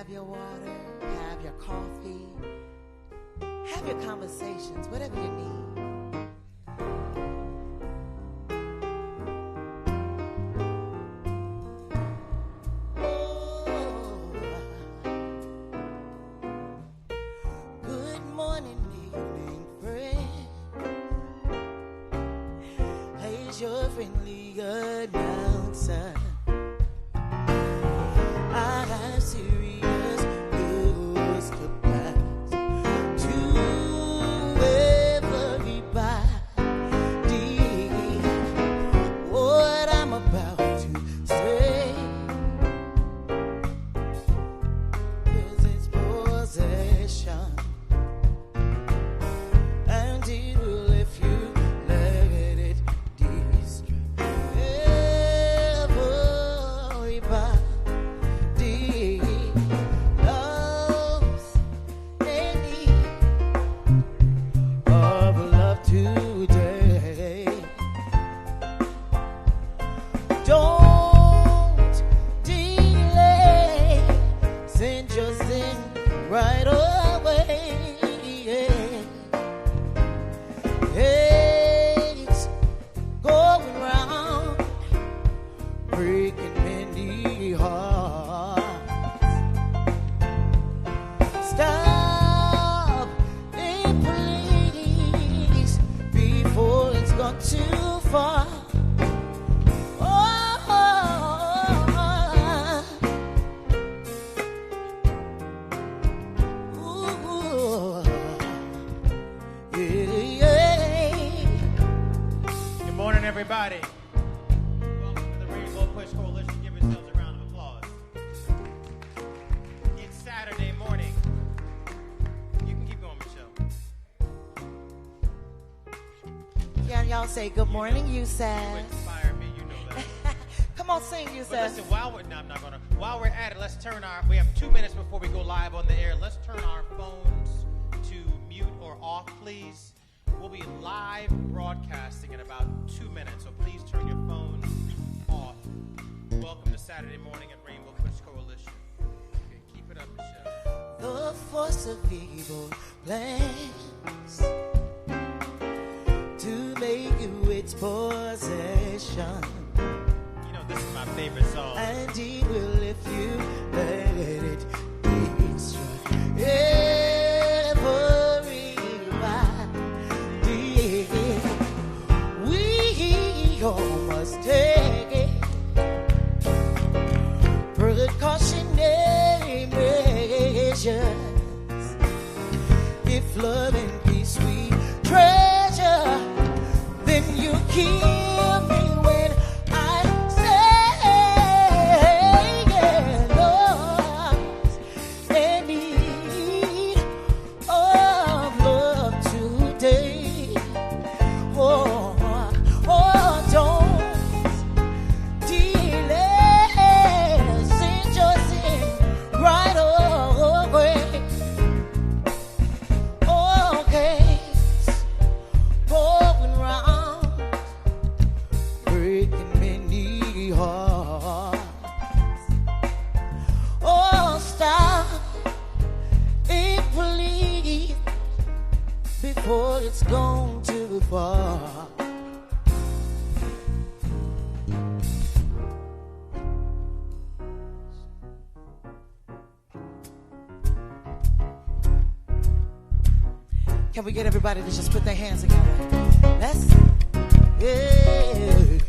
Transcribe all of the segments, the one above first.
have your water, have your coffee, have your conversations, whatever you need. Your friendly announcer. I have serious news to pass to everybody. What I'm about to say is its possession, and it will if you let it. Right away, it's going round, breaking many hearts. Stop it, please, before it's gone too far. Everybody, welcome to the Rainbow Push Coalition. Give yourselves a round of applause. It's Saturday morning. You can keep going, Michelle. Can y'all say good morning, you said? You inspire me, you know that. Come on, sing, you said. Listen, while we're at it, we have 2 minutes before we go live on the air. Let's turn our phones to mute or off, please. We'll be live broadcasting in about 2 minutes, so please turn your phones off. Welcome to Saturday morning at Rainbow Push Coalition. Okay, keep it up, Michelle. The force of evil plans to make you its possession. You know, this is my favorite song. And he will if you let it destroy. Must take it. Precautionary measures. If love and peace we treasure, then you kill me when I say lost and need of love today. Don't delay, send your sin right away. Okay, going round, breaking many hearts. Oh, stop it, please, before it's gone too far. Can we get everybody to just put their hands together? Let's, yeah.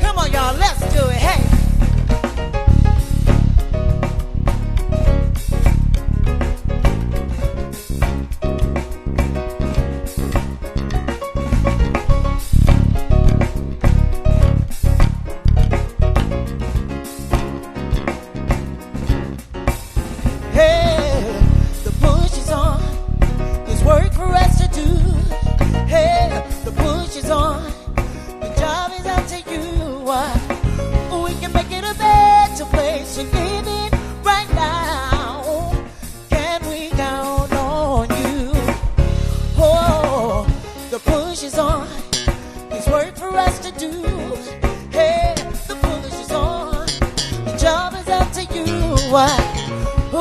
Come on, y'all, let's do it. Hey. There's work for us to do. Hey, the push is on. what?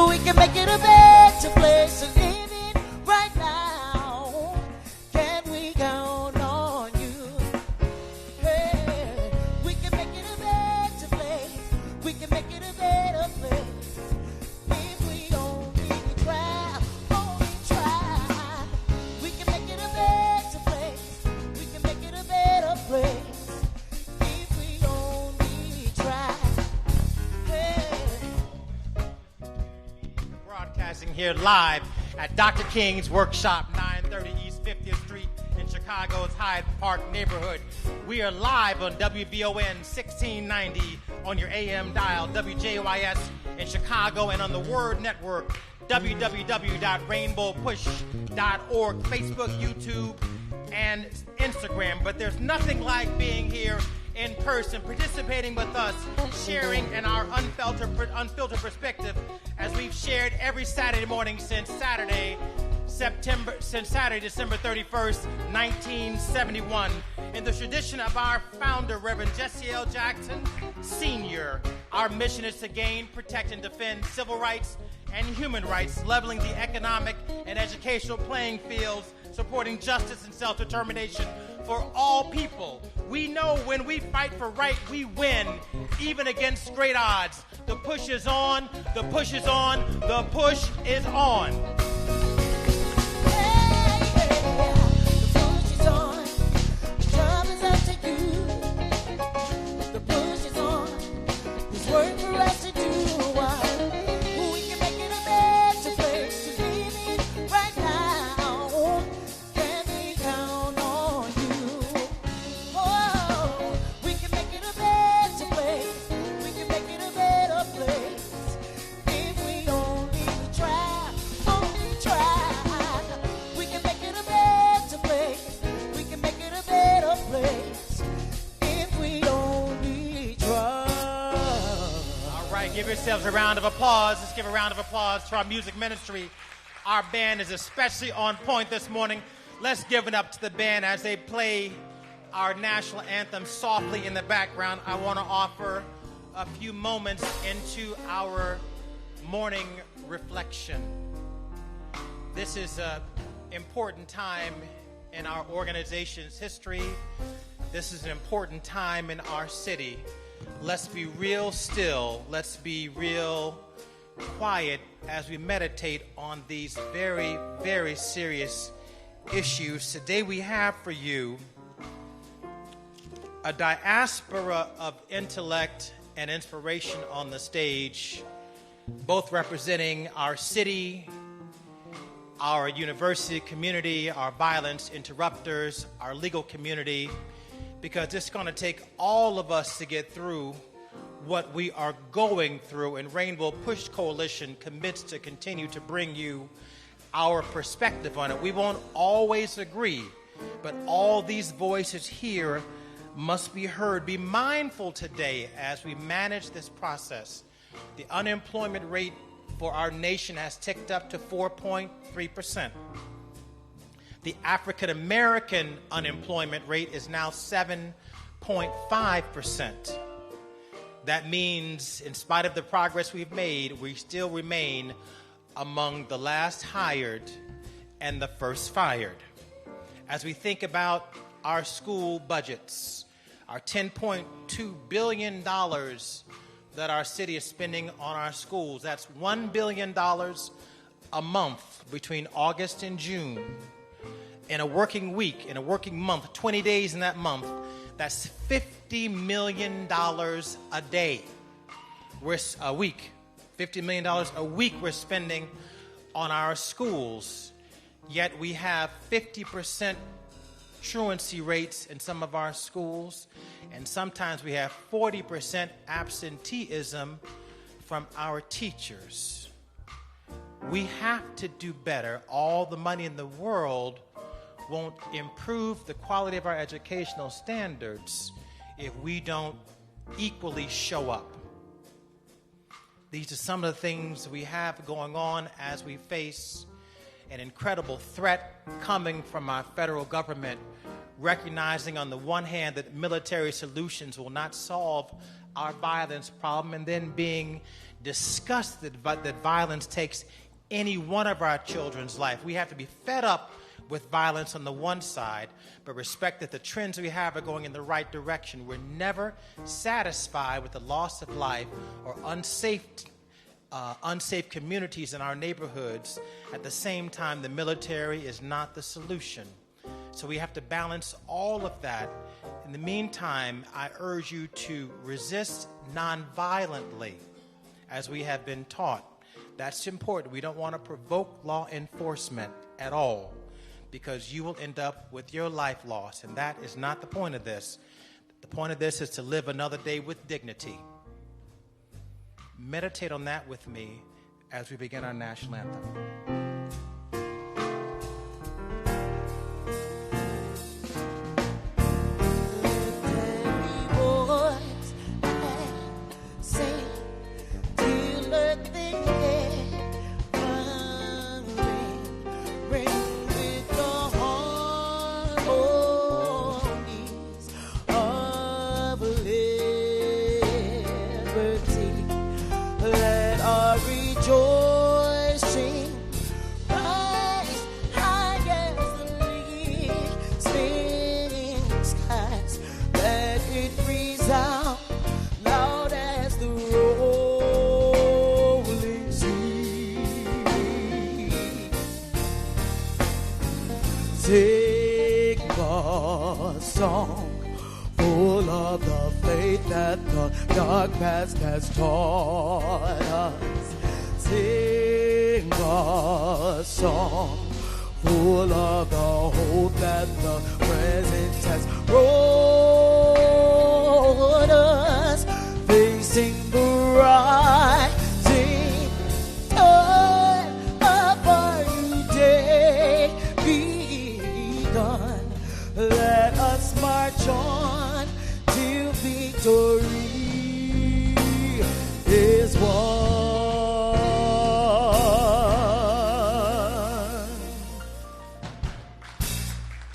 We can make it a better place to live in right now. Can we count on you? Hey, we can make it a better place. We can make it a better place if we only try. Only try. We can make it a better place. We can make it a better place. Here live at Dr. King's Workshop, 930 East 50th Street in Chicago's Hyde Park neighborhood. We are live on WVON 1690 on your AM dial, WJYS in Chicago, and on the Word Network, www.rainbowpush.org, Facebook, YouTube, and Instagram. But there's nothing like being here in person, participating with us, sharing in our unfiltered perspective, as we've shared every Saturday morning since Saturday, December 31st, 1971. In the tradition of our founder, Reverend Jesse L. Jackson Sr., our mission is to gain, protect, and defend civil rights and human rights, leveling the economic and educational playing fields, supporting justice and self-determination for all people. We know when we fight for right, we win, even against great odds. The push is on, the push is on, the push is on. Give yourselves a round of applause. Let's give a round of applause to our music ministry. Our band is especially on point this morning. Let's give it up to the band as they play our national anthem softly in the background. I want to offer a few moments into our morning reflection. This is an important time in our organization's history. This is an important time in our city. Let's be real still. Let's be real quiet as we meditate on these very, very serious issues. Today we have for you a diaspora of intellect and inspiration on the stage, both representing our city, our university community, our violence interrupters, our legal community, because it's going to take all of us to get through what we are going through. And Rainbow Push Coalition commits to continue to bring you our perspective on it. We won't always agree, but all these voices here must be heard. Be mindful today as we manage this process. The unemployment rate for our nation has ticked up to 4.3%. The African American unemployment rate is now 7.5%. That means, in spite of the progress we've made, we still remain among the last hired and the first fired. As we think about our school budgets, our $10.2 billion that our city is spending on our schools, that's $1 billion a month between August and June. In a working week, in a working month, 20 days in that month, that's $50 million a day. A week. $50 million a week we're spending on our schools. Yet we have 50% truancy rates in some of our schools, and sometimes we have 40% absenteeism from our teachers. We have to do better. All the money in the world won't improve the quality of our educational standards if we don't equally show up. These are some of the things we have going on as we face an incredible threat coming from our federal government recognizing on the one hand that military solutions will not solve our violence problem, and then being disgusted that violence takes any one of our children's life. We have to be fed up with violence on the one side, but respect that the trends we have are going in the right direction. We're never satisfied with the loss of life or unsafe communities in our neighborhoods. At the same time, the military is not the solution. So we have to balance all of that. In the meantime, I urge you to resist nonviolently, as we have been taught. That's important. We don't want to provoke law enforcement at all, because you will end up with your life lost, and that is not the point of this. The point of this is to live another day with dignity. Meditate on that with me as we begin our national anthem. Sing a song full of the faith that the dark past has taught us. Sing a song full of the hope that the present has brought us. Facing the rising tide of our new day begun. Let us march on till victory is won.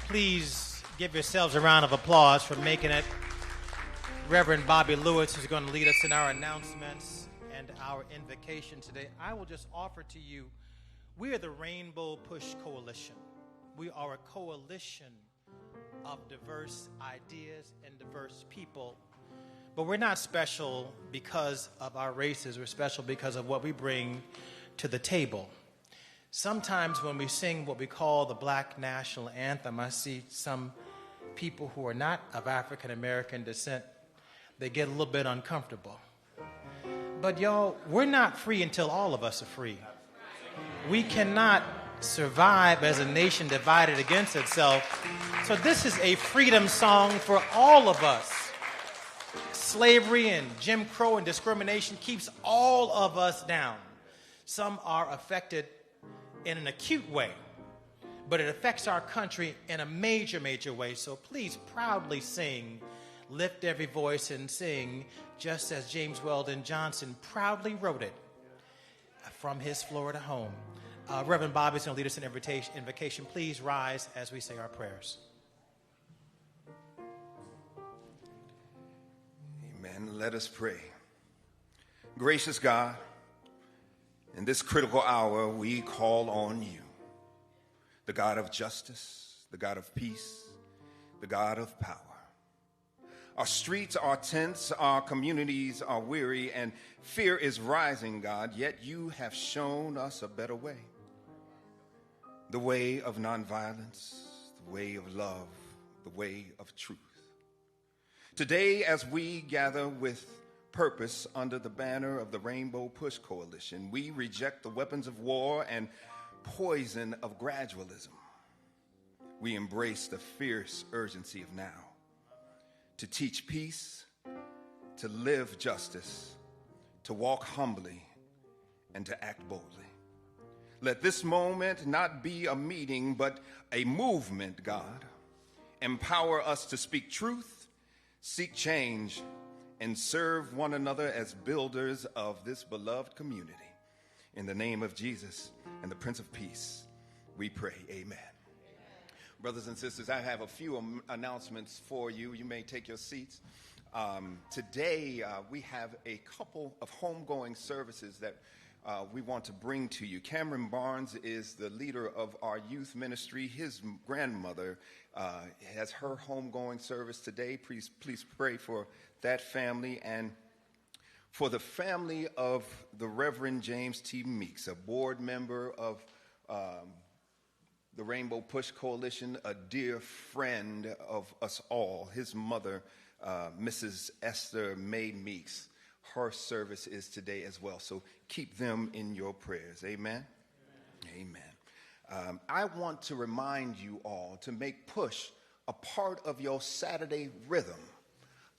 Please give yourselves a round of applause for making it. Reverend Bobby Lewis is going to lead us in our announcements and our invocation today. I will just offer to you, we are the Rainbow Push Coalition. We are a coalition of diverse ideas and diverse people. But we're not special because of our races. We're special because of what we bring to the table. Sometimes when we sing what we call the Black National Anthem, I see some people who are not of African American descent, they get a little bit uncomfortable. But y'all, we're not free until all of us are free. We cannot survive as a nation divided against itself. So this is a freedom song for all of us. Slavery and Jim Crow and discrimination keeps all of us down. Some are affected in an acute way, but it affects our country in a major, major way. So please proudly sing, lift every voice and sing, just as James Weldon Johnson proudly wrote it from his Florida home. Reverend Bobby's going to lead us in invocation. Please rise as we say our prayers. Amen. Let us pray. Gracious God, in this critical hour, we call on you, the God of justice, the God of peace, the God of power. Our streets are tense, our communities are weary, and fear is rising, God, yet you have shown us a better way. The way of nonviolence, the way of love, the way of truth. Today, as we gather with purpose under the banner of the Rainbow Push Coalition, we reject the weapons of war and poison of gradualism. We embrace the fierce urgency of now, to teach peace, to live justice, to walk humbly, and to act boldly. Let this moment not be a meeting, but a movement, God. Empower us to speak truth, seek change, and serve one another as builders of this beloved community. In the name of Jesus and the Prince of Peace, we pray, amen. Brothers and sisters, I have a few announcements for you. You may take your seats. Today, we have a couple of homegoing services that we want to bring to you. Cameron Barnes is the leader of our youth ministry. His grandmother has her homegoing service today. Please pray for that family and for the family of the Reverend James T. Meeks, a board member of the Rainbow Push Coalition, a dear friend of us all. His mother, Mrs. Esther Mae Meeks, her service is today as well. So keep them in your prayers. Amen? Amen. I want to remind you all to make Push a part of your Saturday rhythm.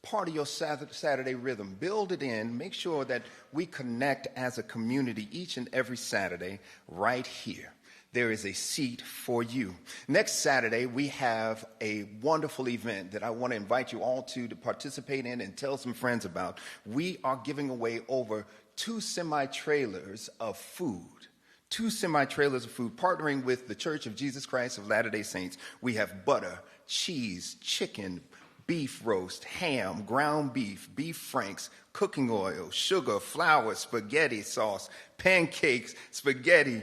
Part of your Saturday rhythm. Build it in. Make sure that we connect as a community each and every Saturday right here. There is a seat for you. Next Saturday, we have a wonderful event that I want to invite you all to participate in and tell some friends about. We are giving away over 2 semi-trailers of food. 2 semi-trailers of food, partnering with the Church of Jesus Christ of Latter-day Saints. We have butter, cheese, chicken, beef roast, ham, ground beef, beef franks, cooking oil, sugar, flour, spaghetti sauce, pancakes, spaghetti,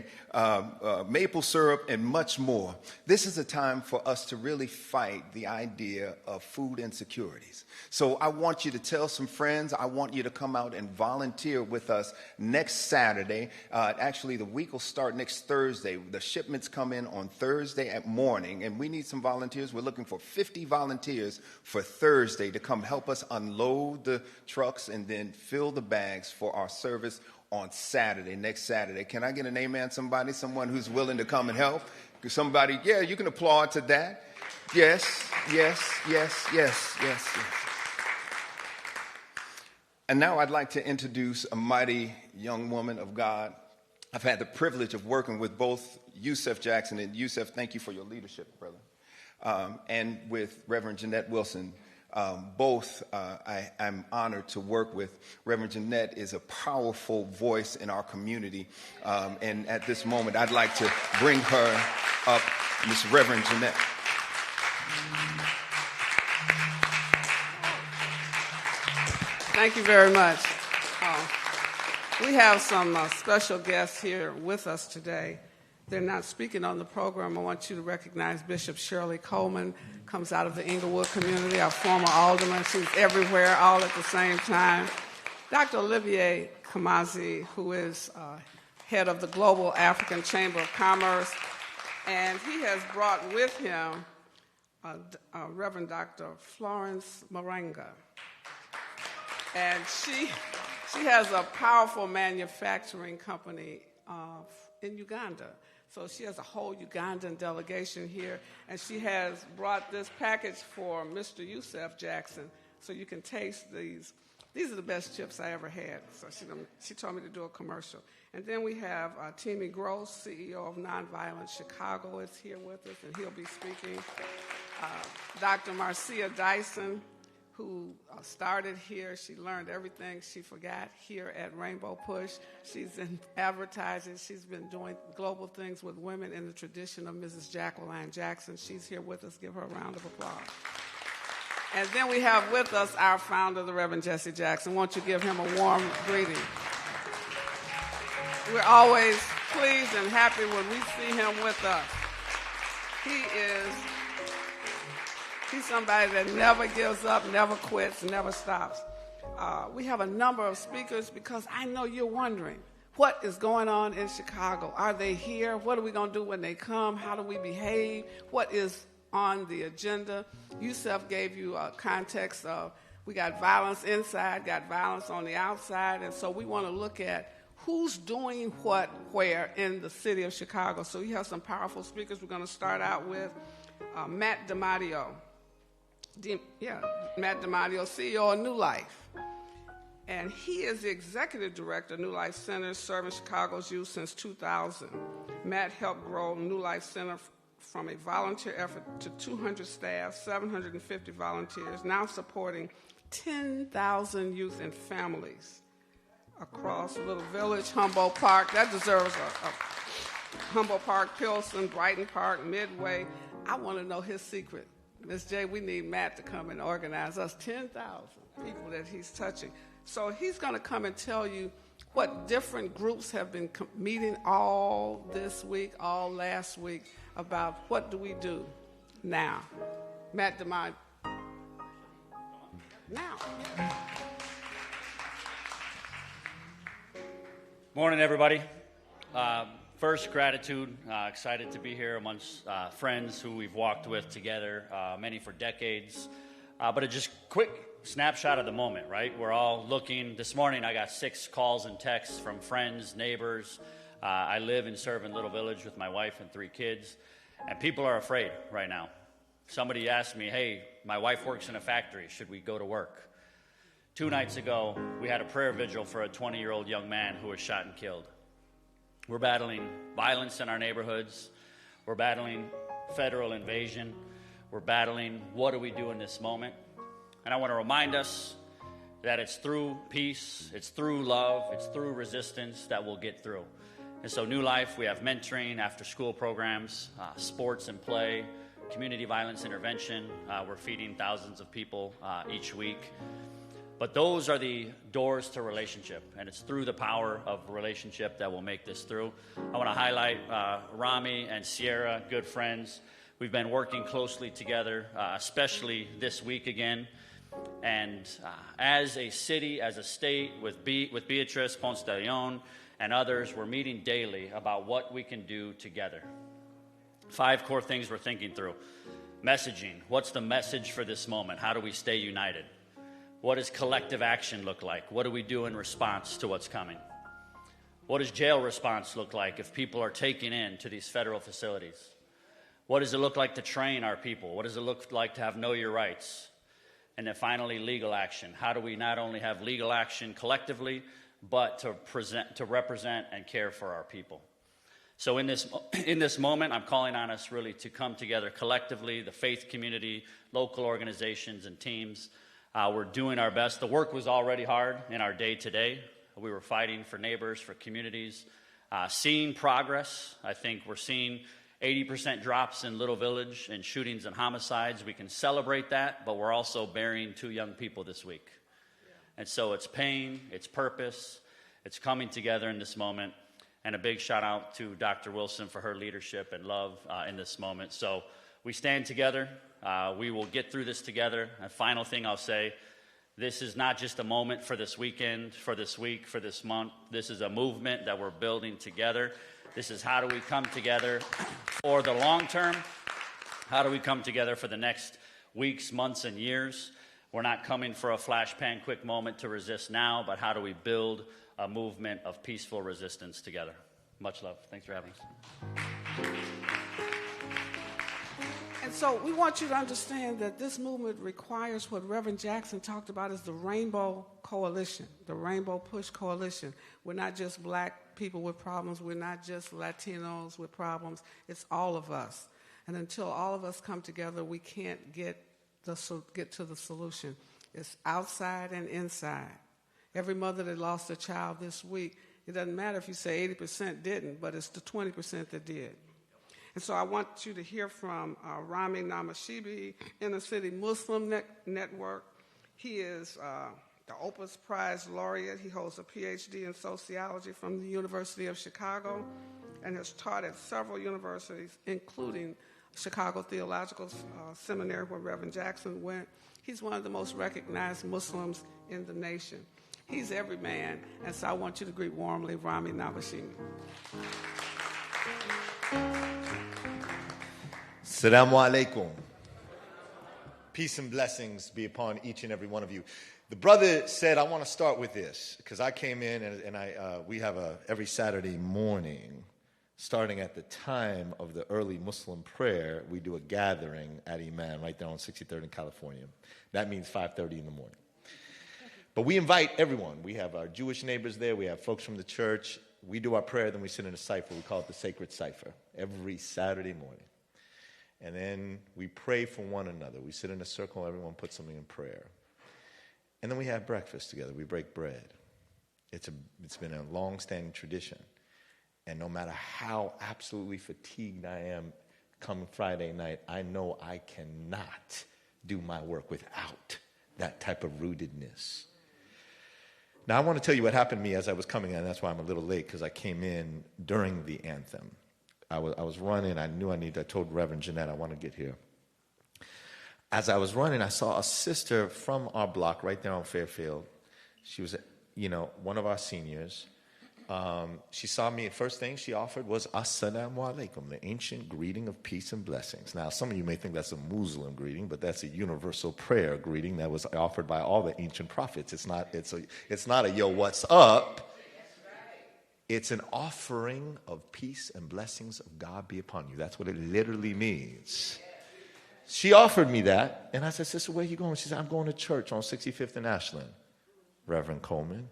maple syrup, and much more. This is a time for us to really fight the idea of food insecurities. So I want you to tell some friends. I want you to come out and volunteer with us next Saturday. Actually, the week will start next Thursday. The shipments come in on Thursday at morning, and we need some volunteers. We're looking for 50 volunteers for Thursday to come help us unload the trucks and then fill the bags for our service on Saturday, next Saturday. Can I get an amen, somebody? Someone who's willing to come and help? Somebody, yeah, you can applaud to that. Yes. And now I'd like to introduce a mighty young woman of God. I've had the privilege of working with both Yusef Jackson, and Yusef, thank you for your leadership, brother, and with Reverend Jeanette Wilson. I'm honored to work with. Reverend Jeanette is a powerful voice in our community. And at this moment, I'd like to bring her up, Miss Reverend Jeanette. Thank you very much. We have some special guests here with us today. They're not speaking on the program. I want you to recognize Bishop Shirley Coleman, comes out of the Inglewood community, our former alderman. She's everywhere, all at the same time. Dr. Olivier Kamazi, who is head of the Global African Chamber of Commerce, and he has brought with him Reverend Dr. Florence Morenga. And she has a powerful manufacturing company in Uganda. So she has a whole Ugandan delegation here, and she has brought this package for Mr. Yusef Jackson, so you can taste these. These are the best chips I ever had, so she told me to do a commercial. And then we have Timmy Gross, CEO of Nonviolence Chicago, is here with us, and he'll be speaking. Dr. Marcia Dyson, who started here. She learned everything she forgot here at Rainbow Push. She's in advertising. She's been doing global things with women in the tradition of Mrs. Jacqueline Jackson. She's here with us. Give her a round of applause. And then we have with us our founder, the Reverend Jesse Jackson. Won't you give him a warm greeting? We're always pleased and happy when we see him with us. He's somebody that never gives up, never quits, never stops. We have a number of speakers because I know you're wondering, what is going on in Chicago? Are they here? What are we going to do when they come? How do we behave? What is on the agenda? Yusef gave you a context of we got violence inside, got violence on the outside, and so we want to look at who's doing what where in the city of Chicago. So you have some powerful speakers. We're going to start out with Matt DiMatteo. Matt DiMatteo, CEO of New Life. And he is the executive director of New Life Center, serving Chicago's youth since 2000. Matt helped grow New Life Center from a volunteer effort to 200 staff, 750 volunteers, now supporting 10,000 youth and families across Little Village, Humboldt Park. That deserves a Humboldt Park, Pilsen, Brighton Park, Midway. I want to know his secret. Ms. J, we need Matt to come and organize us 10,000 people that he's touching. So he's going to come and tell you what different groups have been meeting all this week, all last week, about what do we do now. Matt DeMond. Now. Morning, everybody. First, gratitude. Excited to be here amongst friends who we've walked with together, many for decades. But a just quick snapshot of the moment, right? We're all looking. This morning, I got 6 calls and texts from friends, neighbors. I live and serve in Little Village with my wife and 3 kids, and people are afraid right now. Somebody asked me, hey, my wife works in a factory. Should we go to work? 2 nights ago, we had a prayer vigil for a 20-year-old young man who was shot and killed. We're battling violence in our neighborhoods. We're battling federal invasion. We're battling what do we do in this moment. And I want to remind us that it's through peace, it's through love, it's through resistance that we'll get through. And so New Life, we have mentoring, after-school programs, sports and play, community violence intervention. We're feeding thousands of people each week. But those are the doors to relationship, and it's through the power of relationship that we'll make this through. I want to highlight Rami and Sierra, good friends. We've been working closely together, especially this week again. And as a city, as a state, with Beatrice, Ponce de Leon, and others, we're meeting daily about what we can do together. 5 core things we're thinking through. Messaging. What's the message for this moment? How do we stay united? What does collective action look like? What do we do in response to what's coming? What does jail response look like if people are taken in to these federal facilities? What does it look like to train our people? What does it look like to have know your rights? And then finally, legal action. How do we not only have legal action collectively, but to represent and care for our people? So in this moment, I'm calling on us really to come together collectively, the faith community, local organizations and teams. We're doing our best. The work was already hard in our day today. We were fighting for neighbors, for communities, seeing progress. I think we're seeing 80% drops in Little Village in shootings and homicides. We can celebrate that, but we're also burying 2 young people this week. And so it's pain, it's purpose, it's coming together in this moment. And a big shout out to Dr. Wilson for her leadership and love in this moment. So we stand together. We will get through this together. And final thing I'll say, this is not just a moment for this weekend, for this week, for this month. This is a movement that we're building together. This is how do we come together for the long term? How do we come together for the next weeks, months, and years? We're not coming for a flash pan quick moment to resist now, but how do we build a movement of peaceful resistance together? Much love. Thanks for having us. And so we want you to understand that this movement requires what Reverend Jackson talked about as the Rainbow Coalition, the Rainbow Push Coalition. We're not just black people with problems. We're not just Latinos with problems. It's all of us. And until all of us come together, we can't get to the solution. It's outside and inside. Every mother that lost a child this week, it doesn't matter if you say 80% didn't, but it's the 20% that did. And so I want you to hear from Rami Namashibi, Inner City Muslim Network. He is the Opus Prize laureate. He holds a PhD in sociology from the University of Chicago and has taught at several universities, including Chicago Theological Seminary, where Reverend Jackson went. He's one of the most recognized Muslims in the nation. He's every man, and so I want you to greet warmly Rami Namashibi. Assalamu alaikum. Peace and blessings be upon each and every one of you. The brother said, I want to start with this, because I came in and we have every Saturday morning, starting at the time of the early Muslim prayer, we do a gathering at Iman right there on 63rd in California. That means 5:30 in the morning. But we invite everyone. We have our Jewish neighbors there. We have folks from the church. We do our prayer, then we sit in a cipher. We call it the Sacred Cipher every Saturday morning. And then we pray for one another. We sit in a circle, everyone puts something in prayer. And then we have breakfast together. We break bread. It's been a long-standing tradition. And no matter how absolutely fatigued I am come Friday night, I know I cannot do my work without that type of rootedness. Now, I want to tell you what happened to me as I was coming in. That's why I'm a little late, because I came in during the anthem. I was running. I knew I told Reverend Jeanette I want to get here. As I was running, I saw a sister from our block right there on Fairfield. She was, one of our seniors. She saw me. First thing she offered was Assalamu alaikum, the ancient greeting of peace and blessings. Now, some of you may think that's a Muslim greeting, but that's a universal prayer greeting that was offered by all the ancient prophets. It's not a yo, what's up? It's an offering of peace and blessings of God be upon you. That's what it literally means. She offered me that, and I said, sister, where are you going? She said, I'm going to church on 65th and Ashland. Reverend Coleman.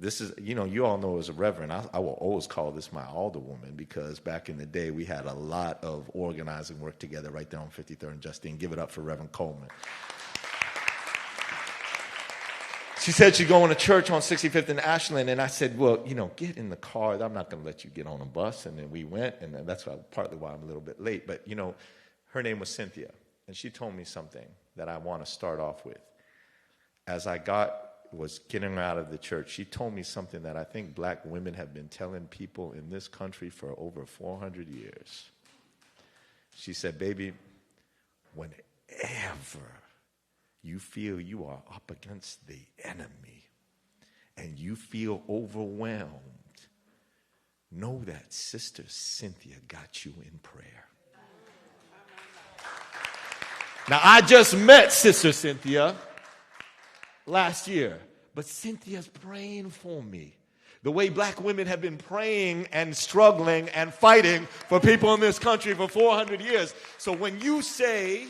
This is, you all know as a reverend, I will always call this my alderwoman, because back in the day we had a lot of organizing work together right there on 53rd and Justine. Give it up for Reverend Coleman. She said she's going to church on 65th and Ashland, and I said, well, get in the car. I'm not going to let you get on a bus. And then we went, and that's partly why I'm a little bit late. But, her name was Cynthia, and she told me something that I want to start off with. As I was getting her out of the church, she told me something that I think black women have been telling people in this country for over 400 years. She said, baby, whenever you feel you are up against the enemy and you feel overwhelmed, know that Sister Cynthia got you in prayer. Now, I just met Sister Cynthia last year, but Cynthia's praying for me. The way black women have been praying and struggling and fighting for people in this country for 400 years. So when you say,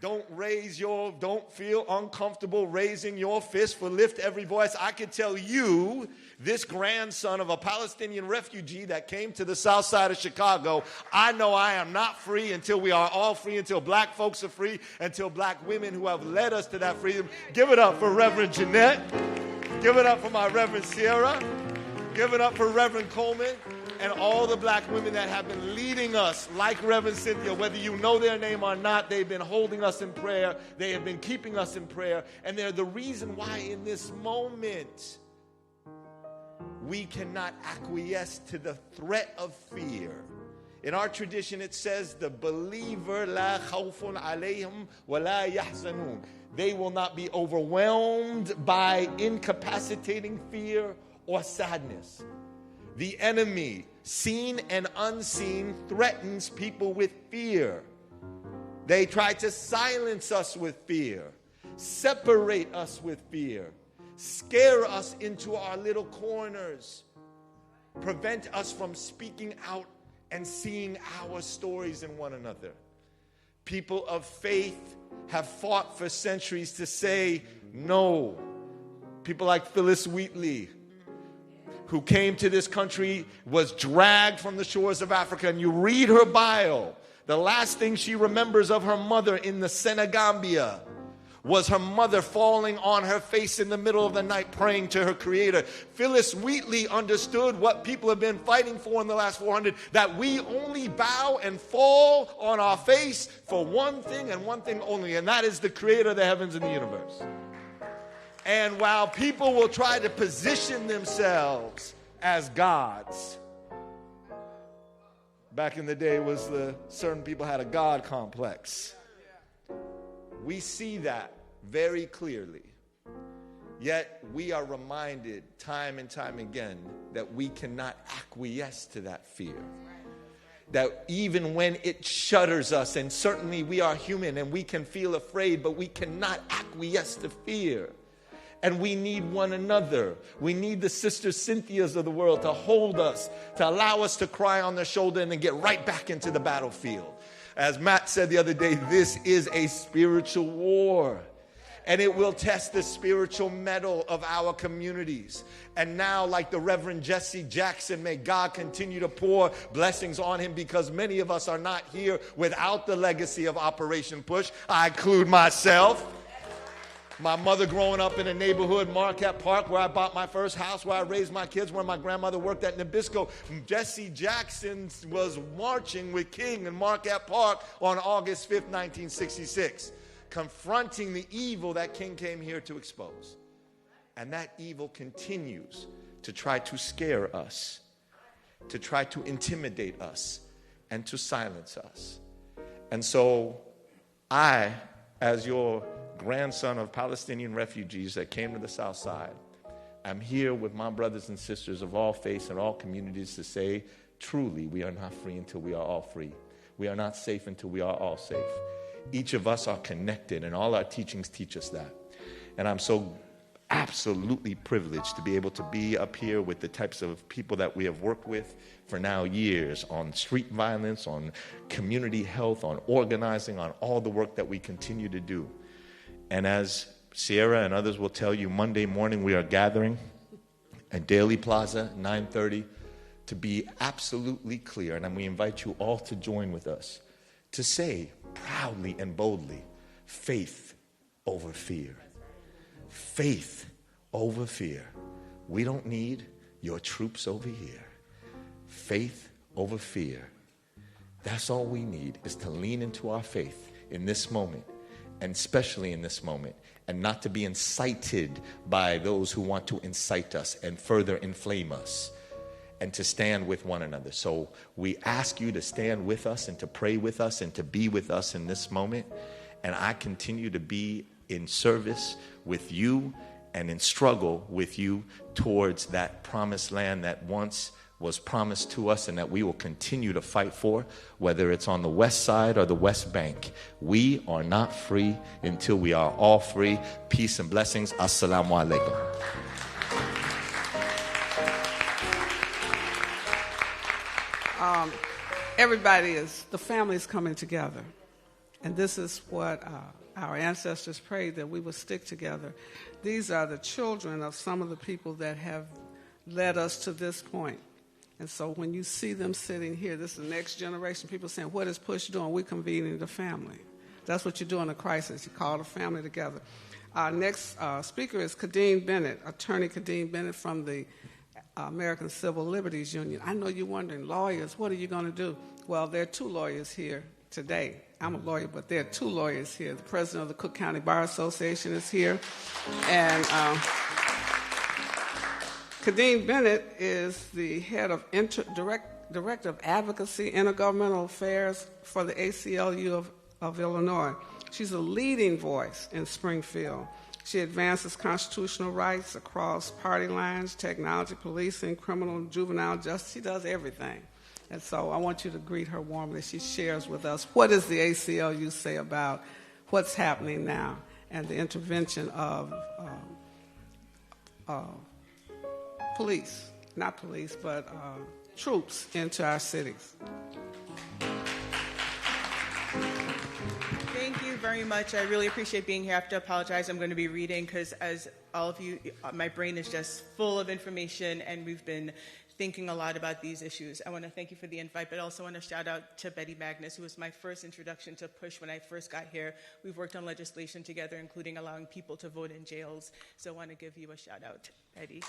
don't feel uncomfortable raising your fist for lift every voice, I can tell you, this grandson of a Palestinian refugee that came to the south side of Chicago, I know I am not free until we are all free, until black folks are free, until black women who have led us to that freedom. Give it up for Reverend Jeanette. Give it up for my Reverend Sierra. Give it up for Reverend Coleman. And all the black women that have been leading us, like Reverend Cynthia, whether you know their name or not, they've been holding us in prayer. They have been keeping us in prayer. And they're the reason why in this moment we cannot acquiesce to the threat of fear. In our tradition, it says, the believer, la khawfun alayhim wa la yahzanun. They will not be overwhelmed by incapacitating fear or sadness. The enemy, seen and unseen, threatens people with fear. They try to silence us with fear, separate us with fear, scare us into our little corners, prevent us from speaking out and seeing our stories in one another. People of faith have fought for centuries to say no. People like Phyllis Wheatley, who came to this country, was dragged from the shores of Africa, and you read her bio, the last thing she remembers of her mother in the Senegambia was her mother falling on her face in the middle of the night praying to her Creator. Phyllis Wheatley understood what people have been fighting for in the last 400, that we only bow and fall on our face for one thing and one thing only, and that is the Creator of the heavens and the universe. And while people will try to position themselves as gods, back in the day certain people had a God complex. We see that very clearly. Yet we are reminded time and time again that we cannot acquiesce to that fear. That even when it shudders us, and certainly we are human and we can feel afraid, but we cannot acquiesce to fear. And we need one another. We need the Sister Cynthias of the world to hold us, to allow us to cry on their shoulder and then get right back into the battlefield. As Matt said the other day, this is a spiritual war. And it will test the spiritual mettle of our communities. And now, like the Reverend Jesse Jackson, may God continue to pour blessings on him, because many of us are not here without the legacy of Operation Push. I include myself. My mother growing up in a neighborhood, Marquette Park, where I bought my first house, where I raised my kids, where my grandmother worked at Nabisco. Jesse Jackson was marching with King in Marquette Park on August 5th, 1966, confronting the evil that King came here to expose. And that evil continues to try to scare us, to try to intimidate us, and to silence us. And so I, as your grandson of Palestinian refugees that came to the South Side, I'm here with my brothers and sisters of all faiths and all communities to say, truly, we are not free until we are all free. We are not safe until we are all safe. Each of us are connected, and all our teachings teach us that. And I'm so absolutely privileged to be able to be up here with the types of people that we have worked with for now years on street violence, on community health, on organizing, on all the work that we continue to do. And as Sierra and others will tell you, Monday morning we are gathering at Daly Plaza, 9:30, to be absolutely clear, and we invite you all to join with us, to say proudly and boldly, faith over fear. Faith over fear. We don't need your troops over here. Faith over fear. That's all we need, is to lean into our faith in this moment, and especially in this moment, and not to be incited by those who want to incite us and further inflame us, and to stand with one another. So we ask you to stand with us and to pray with us and to be with us in this moment. And I continue to be in service with you and in struggle with you towards that promised land that once was promised to us and that we will continue to fight for, whether it's on the west side or the West Bank. We are not free until we are all free. Peace and blessings. Assalamu alaikum. The family is coming together. And this is what our ancestors prayed, that we would stick together. These are the children of some of the people that have led us to this point. And so when you see them sitting here, this is the next generation. People saying, what is PUSH doing? We're convening the family. That's what you do in a crisis. You call the family together. Our next speaker is Kadeen Bennett, Attorney Kadeen Bennett from the American Civil Liberties Union. I know you're wondering, lawyers, what are you going to do? Well, there are two lawyers here today. I'm a lawyer, but there are two lawyers here. The president of the Cook County Bar Association is here. And Kadeen Bennett is the head of Director of Advocacy, Intergovernmental Affairs for the ACLU of Illinois. She's a leading voice in Springfield. She advances constitutional rights across party lines, technology, policing, criminal and juvenile justice. She does everything. And so I want you to greet her warmly. She shares with us what does the ACLU say about what's happening now and the intervention of troops into our cities. Thank you very much. I really appreciate being here. I have to apologize. I'm going to be reading because, as all of you, my brain is just full of information, and we've been thinking a lot about these issues. I want to thank you for the invite, but I also want to shout out to Betty Magnus, who was my first introduction to PUSH when I first got here. We've worked on legislation together, including allowing people to vote in jails. So I want to give you a shout out, Betty.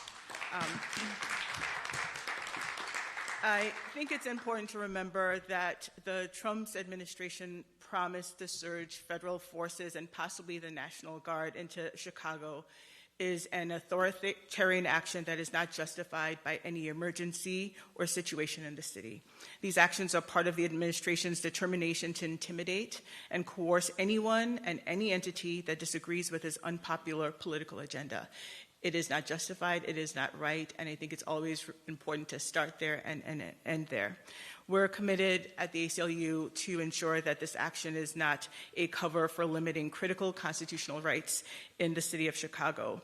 I think it's important to remember that the Trump's administration promised to surge federal forces and possibly the National Guard into Chicago is an authoritarian action that is not justified by any emergency or situation in the city. These actions are part of the administration's determination to intimidate and coerce anyone and any entity that disagrees with its unpopular political agenda. It is not justified, it is not right, and I think it's always important to start there and end there. We're committed at the ACLU to ensure that this action is not a cover for limiting critical constitutional rights in the city of Chicago.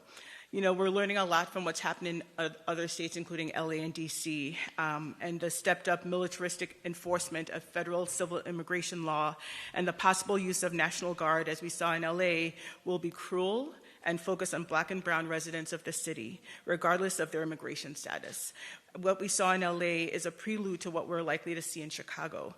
You know, we're learning a lot from what's happening in other states, including LA and DC, and the stepped up militaristic enforcement of federal civil immigration law and the possible use of National Guard, as we saw in LA, will be cruel and focus on Black and brown residents of the city, regardless of their immigration status. What we saw in LA is a prelude to what we're likely to see in Chicago.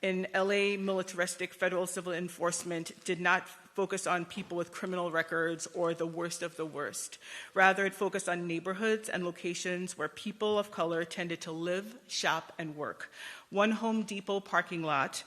In LA, militaristic federal civil enforcement did not focus on people with criminal records or the worst of the worst. Rather, it focused on neighborhoods and locations where people of color tended to live, shop, and work. One Home Depot parking lot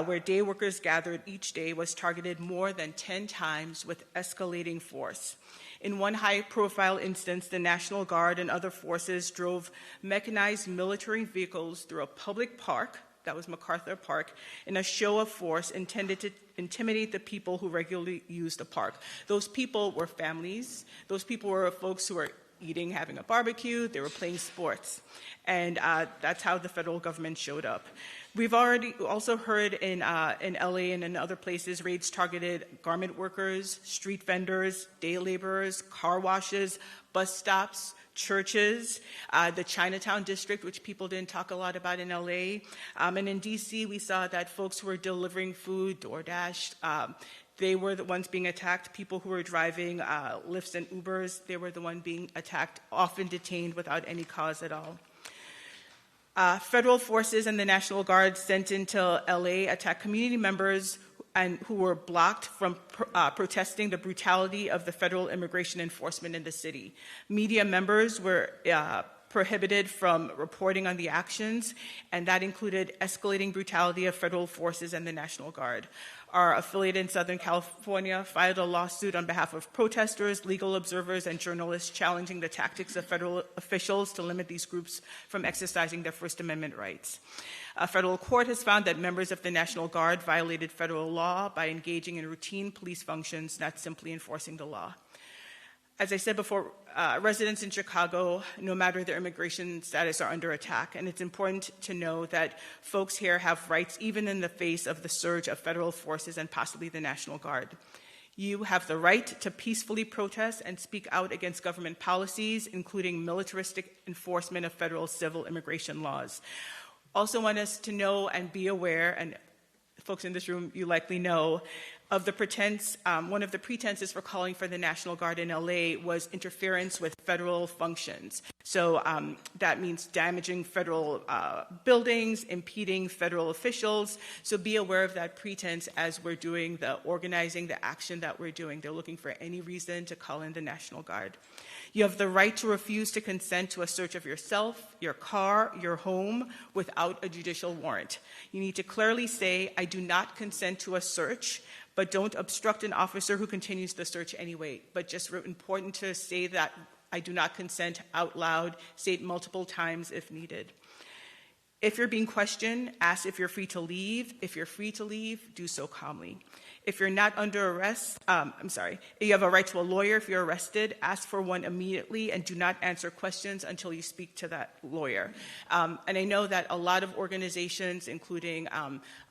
where day workers gathered each day was targeted more than 10 times with escalating force. In one high-profile instance, the National Guard and other forces drove mechanized military vehicles through a public park, that was MacArthur Park, in a show of force intended to intimidate the people who regularly used the park. Those people were families. Those people were folks who were eating, having a barbecue. They were playing sports. And that's how the federal government showed up. We've already also heard in LA and in other places, raids targeted garment workers, street vendors, day laborers, car washes, bus stops, churches, the Chinatown district, which people didn't talk a lot about in LA. And in DC, we saw that folks who were delivering food, DoorDash, they were the ones being attacked. People who were driving Lyfts and Ubers, they were the ones being attacked, often detained without any cause at all. Federal forces and the National Guard sent into LA attacked community members who were blocked from protesting the brutality of the federal immigration enforcement in the city. Media members were prohibited from reporting on the actions, and that included escalating brutality of federal forces and the National Guard. Our affiliate in Southern California filed a lawsuit on behalf of protesters, legal observers, and journalists challenging the tactics of federal officials to limit these groups from exercising their First Amendment rights. A federal court has found that members of the National Guard violated federal law by engaging in routine police functions, not simply enforcing the law. As I said before, residents in Chicago, no matter their immigration status, are under attack. And it's important to know that folks here have rights even in the face of the surge of federal forces and possibly the National Guard. You have the right to peacefully protest and speak out against government policies, including militaristic enforcement of federal civil immigration laws. Also want us to know and be aware, and folks in this room, you likely know, of the pretense, one of the pretenses for calling for the National Guard in LA was interference with federal functions. So that means damaging federal buildings, impeding federal officials. So be aware of that pretense as we're doing the organizing, the action that we're doing. They're looking for any reason to call in the National Guard. You have the right to refuse to consent to a search of yourself, your car, your home, without a judicial warrant. You need to clearly say, I do not consent to a search, but don't obstruct an officer who continues the search anyway. But just important to say that I do not consent out loud, say it multiple times if needed. If you're being questioned, ask if you're free to leave. If you're free to leave, do so calmly. If you're not under arrest, you have a right to a lawyer. If you're arrested, ask for one immediately and do not answer questions until you speak to that lawyer. And I know that a lot of organizations, including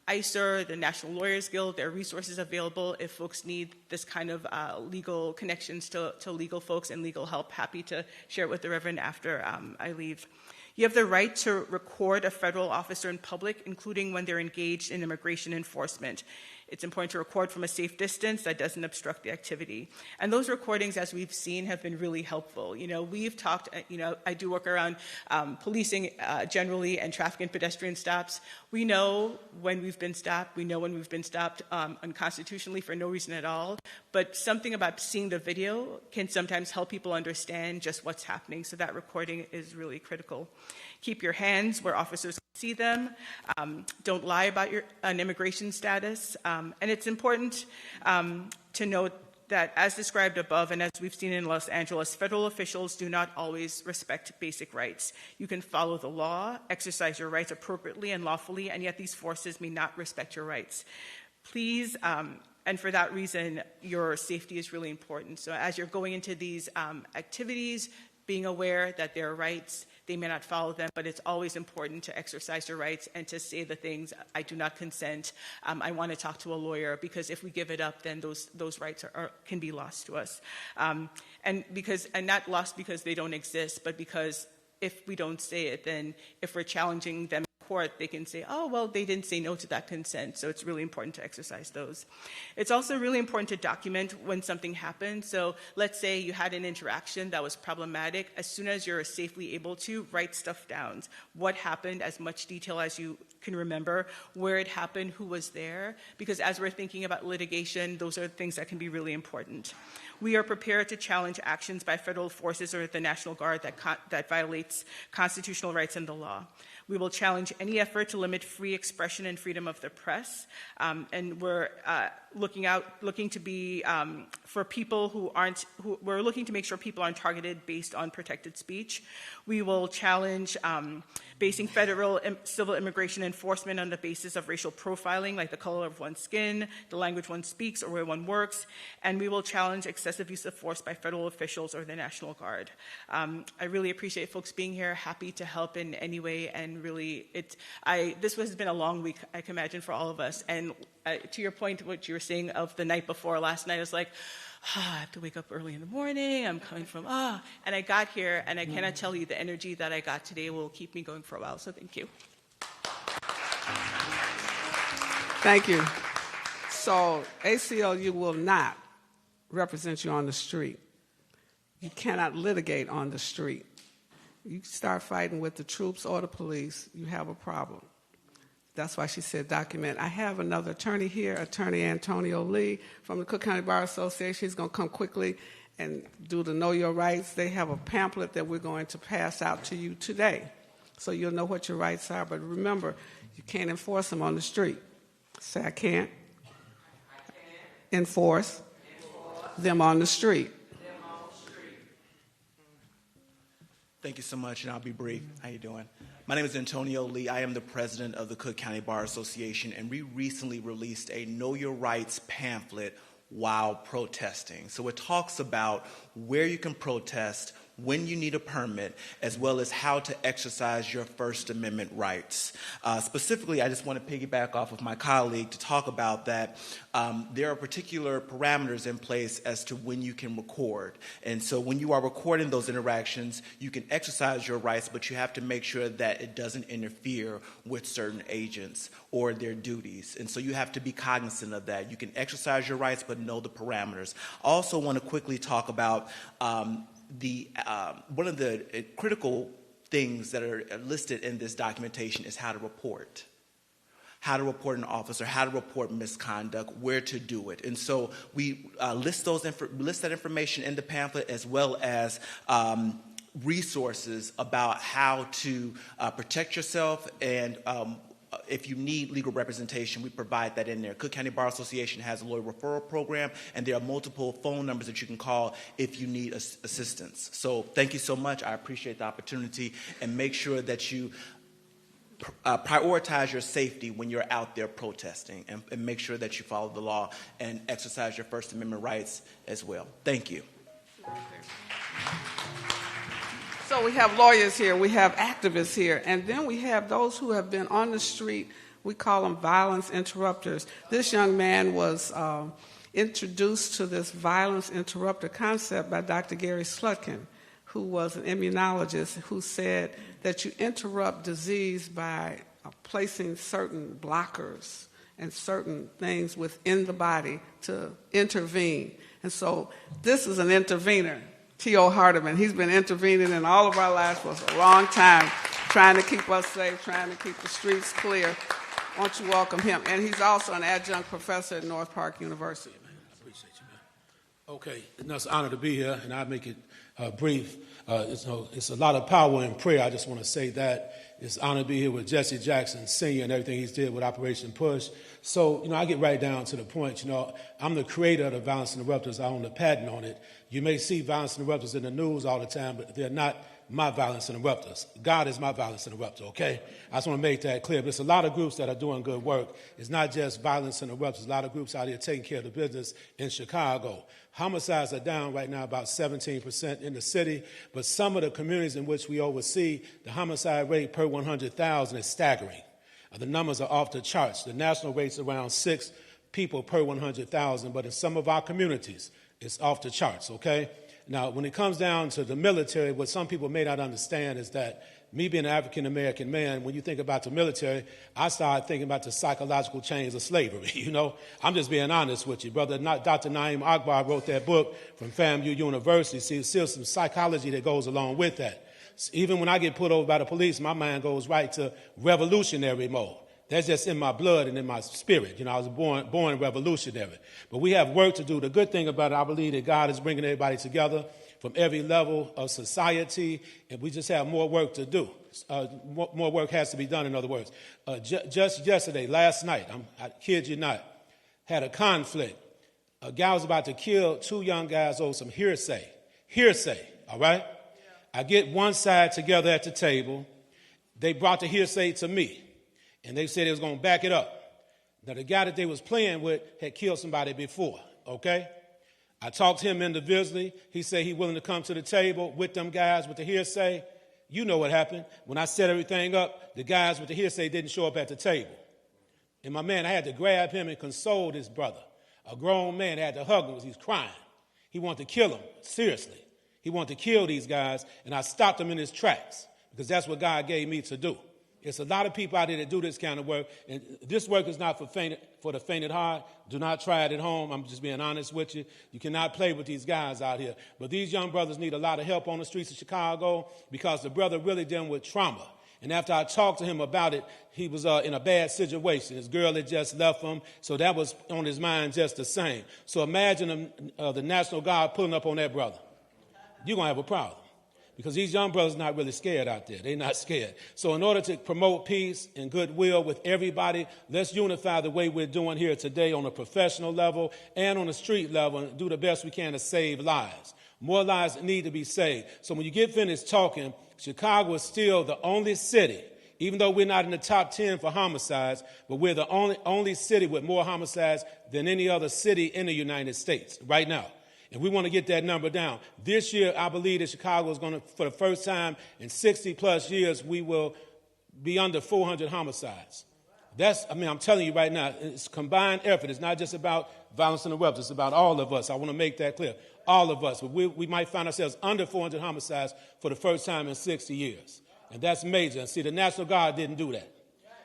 ICER, the National Lawyers Guild, there are resources available if folks need this kind of legal connections to legal folks and legal help. Happy to share it with the Reverend after I leave. You have the right to record a federal officer in public, including when they're engaged in immigration enforcement. It's important to record from a safe distance that doesn't obstruct the activity. And those recordings, as we've seen, have been really helpful. We've talked, I do work around policing generally and traffic and pedestrian stops. We know when we've been stopped. We know when we've been stopped unconstitutionally for no reason at all. But something about seeing the video can sometimes help people understand just what's happening. So that recording is really critical. Keep your hands where officers can see them. Don't lie about an immigration status. And it's important to note that, as described above and as we've seen in Los Angeles, federal officials do not always respect basic rights. You can follow the law, exercise your rights appropriately and lawfully, and yet these forces may not respect your rights. Please, and for that reason, your safety is really important. So as you're going into these activities, being aware that there are rights, they may not follow them, but it's always important to exercise your rights and to say the things, I do not consent, I want to talk to a lawyer, because if we give it up, then those rights can be lost to us. And not lost because they don't exist, but because if we don't say it, then if we're challenging them in court, they can say, oh, well, they didn't say no to that consent, so it's really important to exercise those. It's also really important to document when something happened. So let's say you had an interaction that was problematic. As soon as you're safely able to, write stuff down. What happened, as much detail as you can remember, where it happened, who was there, because as we're thinking about litigation, those are things that can be really important. We are prepared to challenge actions by federal forces or the National Guard that violates constitutional rights and the law. We will challenge any effort to limit free expression and freedom of the press, and we're looking to be for people we're looking to make sure people aren't targeted based on protected speech. We will challenge basing federal civil immigration enforcement on the basis of racial profiling, like the color of one's skin, the language one speaks, or where one works. And we will challenge excessive use of force by federal officials or the National Guard. I really appreciate folks being here, happy to help in any way, and really, this has been a long week, I can imagine, for all of us. And to your point, what you were saying of the night before last night, I was like, I have to wake up early in the morning, I'm coming from, and I got here, and I cannot tell you the energy that I got today will keep me going for a while, so thank you. Thank you. So ACLU will not represent you on the street. You cannot litigate on the street. You start fighting with the troops or the police, you have a problem. That's why she said document. I have another attorney here, Attorney Antonio Lee from the Cook County Bar Association. He's going to come quickly and do the Know Your Rights. They have a pamphlet that we're going to pass out to you today, so you'll know what your rights are. But remember, you can't enforce them on the street. Say, I can't enforce them on the street. Thank you so much, and I'll be brief. How you doing? My name is Antonio Lee. I am the president of the Cook County Bar Association, and we recently released a Know Your Rights pamphlet while protesting. So it talks about where you can protest, when you need a permit, as well as how to exercise your First Amendment rights. Specifically, I just want to piggyback off of my colleague to talk about that there are particular parameters in place as to when you can record. And so when you are recording those interactions, you can exercise your rights, but you have to make sure that it doesn't interfere with certain agents or their duties. And so you have to be cognizant of that. You can exercise your rights, but know the parameters. I also want to quickly talk about one of the critical things that are listed in this documentation is how to report. How to report an officer, how to report misconduct, where to do it. And so we list that information in the pamphlet, as well as resources about how to protect yourself, and if you need legal representation, we provide that in there. Cook County Bar Association has a lawyer referral program, and there are multiple phone numbers that you can call if you need assistance. So thank you so much. I appreciate the opportunity, and make sure that you prioritize your safety when you're out there protesting, and make sure that you follow the law and exercise your First Amendment rights as well. Thank you. So we have lawyers here, we have activists here, and then we have those who have been on the street. We call them violence interrupters. This young man was introduced to this violence interrupter concept by Dr. Gary Slutkin, who was an immunologist, who said that you interrupt disease by placing certain blockers and certain things within the body to intervene. And so this is an intervener. T.O. Hardeman, he's been intervening in all of our lives for a long time, trying to keep us safe, trying to keep the streets clear. Why don't you welcome him? And he's also an adjunct professor at North Park University. Yeah, man. I appreciate you, man. Okay, it's an honor to be here, and I'll make it brief. It's a lot of power in prayer. I just want to say that. It's an honor to be here with Jesse Jackson Sr. and everything he's did with Operation Push. So, I get right down to the point. I'm the creator of the Violence Interrupters. I own the patent on it. You may see violence interrupters in the news all the time, but they're not my violence interrupters. God is my violence interrupter, okay? I just want to make that clear. But there's a lot of groups that are doing good work. It's not just violence interrupters. A lot of groups out here taking care of the business in Chicago. Homicides are down right now about 17% in the city, but some of the communities in which we oversee, the homicide rate per 100,000 is staggering. The numbers are off the charts. The national rate's around 6 people per 100,000, but in some of our communities, it's off the charts, okay? Now, when it comes down to the military, what some people may not understand is that me being an African-American man, when you think about the military, I started thinking about the psychological chains of slavery, you know. I'm just being honest with you. Brother Dr. Naeem Akbar wrote that book from FAMU University. See, there's still some psychology that goes along with that. Even when I get pulled over by the police, my mind goes right to revolutionary mode. That's just in my blood and in my spirit. You know, I was born revolutionary. But we have work to do. The good thing about it, I believe that God is bringing everybody together from every level of society, and we just have more work to do. More work has to be done, in other words. Just yesterday, last night, I kid you not, had a conflict. A guy was about to kill 2 young guys over some hearsay. Hearsay, all right? I get one side together at the table. They brought the hearsay to me, and they said they was going to back it up. Now, the guy that they was playing with had killed somebody before, okay? I talked to him individually. He said he willing to come to the table with them guys with the hearsay. You know what happened. When I set everything up, the guys with the hearsay didn't show up at the table. And my man, I had to grab him and console his brother. A grown man, I had to hug him because he's crying. He wanted to kill him, seriously. He wanted to kill these guys, and I stopped him in his tracks because that's what God gave me to do. There's a lot of people out there that do this kind of work, and this work is not for the faint at heart. Do not try it at home. I'm just being honest with you. You cannot play with these guys out here. But these young brothers need a lot of help on the streets of Chicago because the brother really dealing with trauma. And after I talked to him about it, he was in a bad situation. His girl had just left him, so that was on his mind just the same. So imagine the National Guard pulling up on that brother. You're going to have a problem. Because these young brothers are not really scared out there. They're not scared. So in order to promote peace and goodwill with everybody, let's unify the way we're doing here today on a professional level and on a street level and do the best we can to save lives. More lives need to be saved. So when you get finished talking, Chicago is still the only city, even though we're not in the top 10 for homicides, but we're the only city with more homicides than any other city in the United States right now. And we want to get that number down. This year, I believe that Chicago is going to, for the first time in 60-plus years, we will be under 400 homicides. I'm telling you right now, it's combined effort. It's not just about violence and weapons. It's about all of us. I want to make that clear. All of us. But we might find ourselves under 400 homicides for the first time in 60 years. And that's major. And see, the National Guard didn't do that.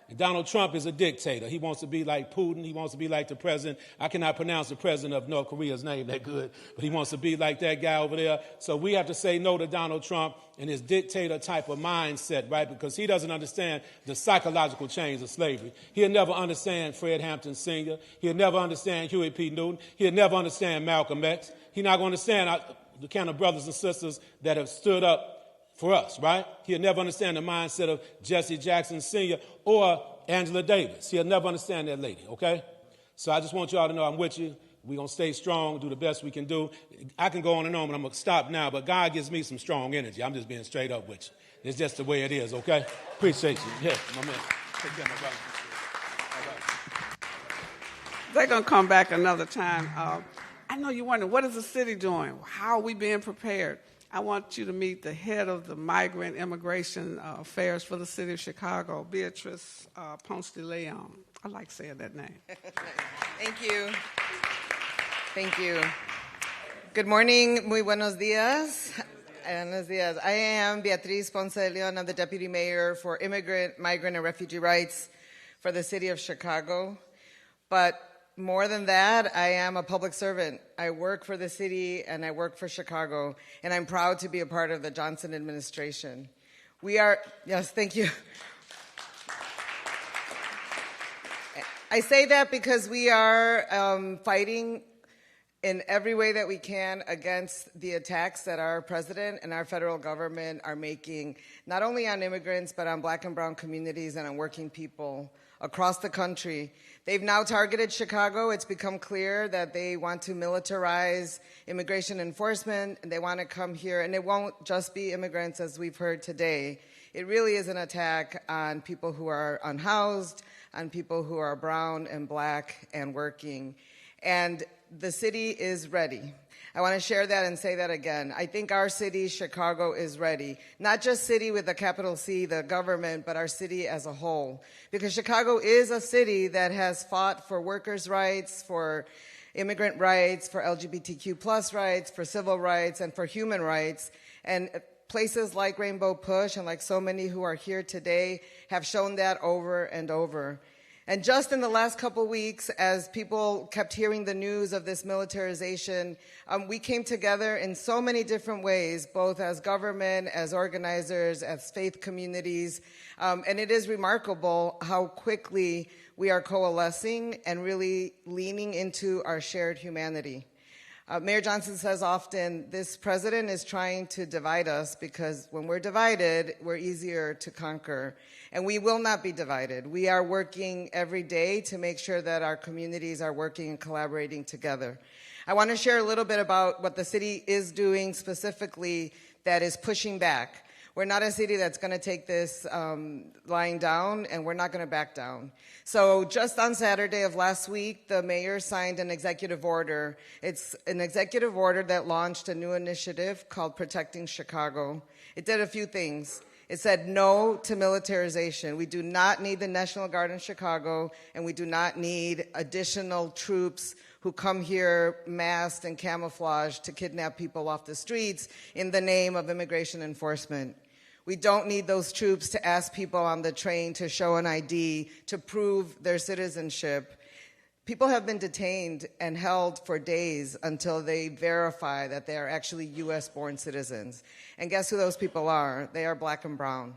And Donald Trump is a dictator. He wants to be like Putin. He wants to be like the president. I cannot pronounce the president of North Korea's name that good, but he wants to be like that guy over there. So we have to say no to Donald Trump and his dictator type of mindset, right? Because he doesn't understand the psychological chains of slavery. He'll never understand Fred Hampton Sr. He'll never understand Huey P. Newton. He'll never understand Malcolm X. He's not going to understand the kind of brothers and sisters that have stood up for us, right? He'll never understand the mindset of Jesse Jackson Sr. or Angela Davis. He'll never understand that lady, okay? So I just want you all to know I'm with you. We're going to stay strong, do the best we can do. I can go on and on, but I'm going to stop now. But God gives me some strong energy. I'm just being straight up with you. It's just the way it is, okay? Appreciate you. Yeah, my man. Take care, my brother. All right. They're going to come back another time. I know you're wondering, what is the city doing? How are we being prepared? I want you to meet the head of the Migrant Immigration Affairs for the city of Chicago, Beatrice Ponce de Leon. I like saying that name. Thank you. Thank you. Good morning. Muy buenos días. Buenos días. I am Beatriz Ponce de Leon. I'm the Deputy Mayor for Immigrant, Migrant, and Refugee Rights for the city of Chicago. But more than that, I am a public servant. I work for the city and I work for Chicago, and I'm proud to be a part of the Johnson administration. Yes, thank you. I say that because we are fighting in every way that we can against the attacks that our president and our federal government are making, not only on immigrants, but on black and brown communities and on working people across the country. They've now targeted Chicago. It's become clear that they want to militarize immigration enforcement, and they want to come here. And it won't just be immigrants, as we've heard today. It really is an attack on people who are unhoused, on people who are brown and black and working. And the city is ready. I want to share that and say that again. I think our city, Chicago, is ready. Not just city with a capital C, the government, but our city as a whole. Because Chicago is a city that has fought for workers' rights, for immigrant rights, for LGBTQ plus rights, for civil rights, and for human rights. And places like Rainbow Push and like so many who are here today have shown that over and over. And just in the last couple weeks, as people kept hearing the news of this militarization, we came together in so many different ways, both as government, as organizers, as faith communities. And it is remarkable how quickly we are coalescing and really leaning into our shared humanity. Mayor Johnson says often, this president is trying to divide us because when we're divided, we're easier to conquer. And we will not be divided. We are working every day to make sure that our communities are working and collaborating together. I want to share a little bit about what the city is doing specifically that is pushing back. We're not a city that's going to take this lying down, and we're not going to back down. So just on Saturday of last week, the mayor signed an executive order. It's an executive order that launched a new initiative called Protecting Chicago. It did a few things. It said no to militarization. We do not need the National Guard in Chicago, and we do not need additional troops who come here masked and camouflaged to kidnap people off the streets in the name of immigration enforcement. We don't need those troops to ask people on the train to show an ID to prove their citizenship. People have been detained and held for days until they verify that they are actually U.S.-born citizens. And guess who those people are? They are black and brown.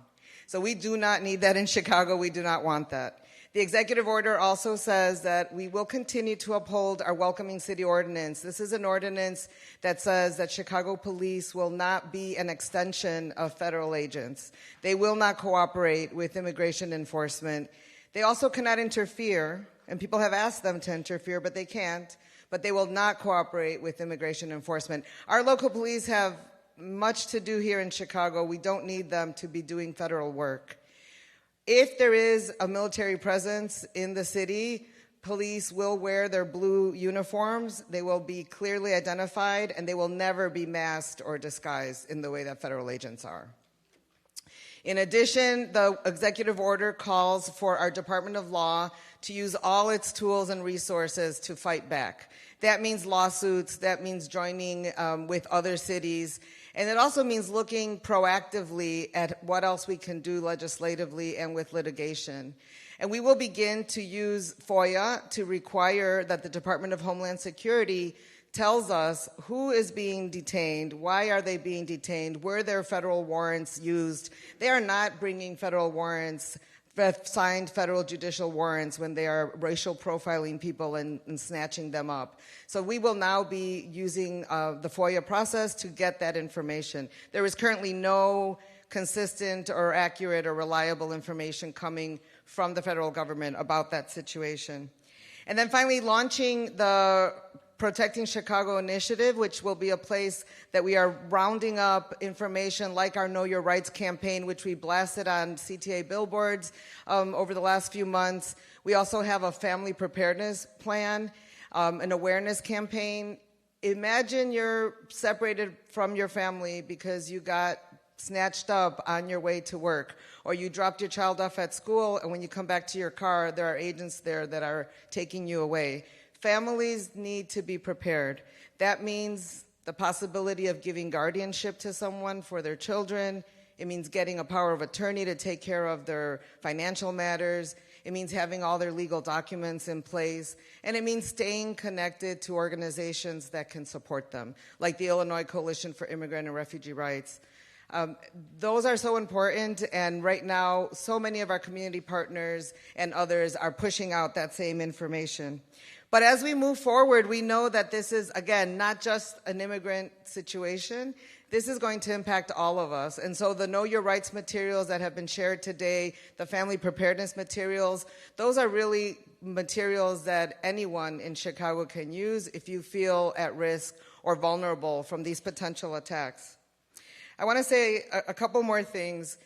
So we do not need that in Chicago. We do not want that. The executive order also says that we will continue to uphold our welcoming city ordinance. This is an ordinance that says that Chicago police will not be an extension of federal agents. They will not cooperate with immigration enforcement. They also cannot interfere, and people have asked them to interfere, but they can't. But they will not cooperate with immigration enforcement. Our local police have much to do here in Chicago. We don't need them to be doing federal work. If there is a military presence in the city, police will wear their blue uniforms. They will be clearly identified, and they will never be masked or disguised in the way that federal agents are. In addition, the executive order calls for our Department of Law to use all its tools and resources to fight back. That means lawsuits, that means joining with other cities, and it also means looking proactively at what else we can do legislatively and with litigation. And we will begin to use FOIA to require that the Department of Homeland Security tells us who is being detained, why are they being detained, were their federal warrants used. They are not bringing federal warrants, signed federal judicial warrants when they are racial profiling people and snatching them up. So we will now be using the FOIA process to get that information. There is currently no consistent or accurate or reliable information coming from the federal government about that situation. And then finally, launching the Protecting Chicago initiative, which will be a place that we are rounding up information like our Know Your Rights campaign, which we blasted on CTA billboards over the last few months. We also have a family preparedness plan, an awareness campaign. Imagine you're separated from your family because you got snatched up on your way to work, or you dropped your child off at school, and when you come back to your car, there are agents there that are taking you away. Families need to be prepared. That means the possibility of giving guardianship to someone for their children. It means getting a power of attorney to take care of their financial matters. It means having all their legal documents in place. And it means staying connected to organizations that can support them, like the Illinois Coalition for Immigrant and Refugee Rights. Those are so important, and right now, so many of our community partners and others are pushing out that same information. But as we move forward, we know that this is, again, not just an immigrant situation. This is going to impact all of us. And so the Know Your Rights materials that have been shared today, the family preparedness materials, those are really materials that anyone in Chicago can use if you feel at risk or vulnerable from these potential attacks. I want to say a couple more things.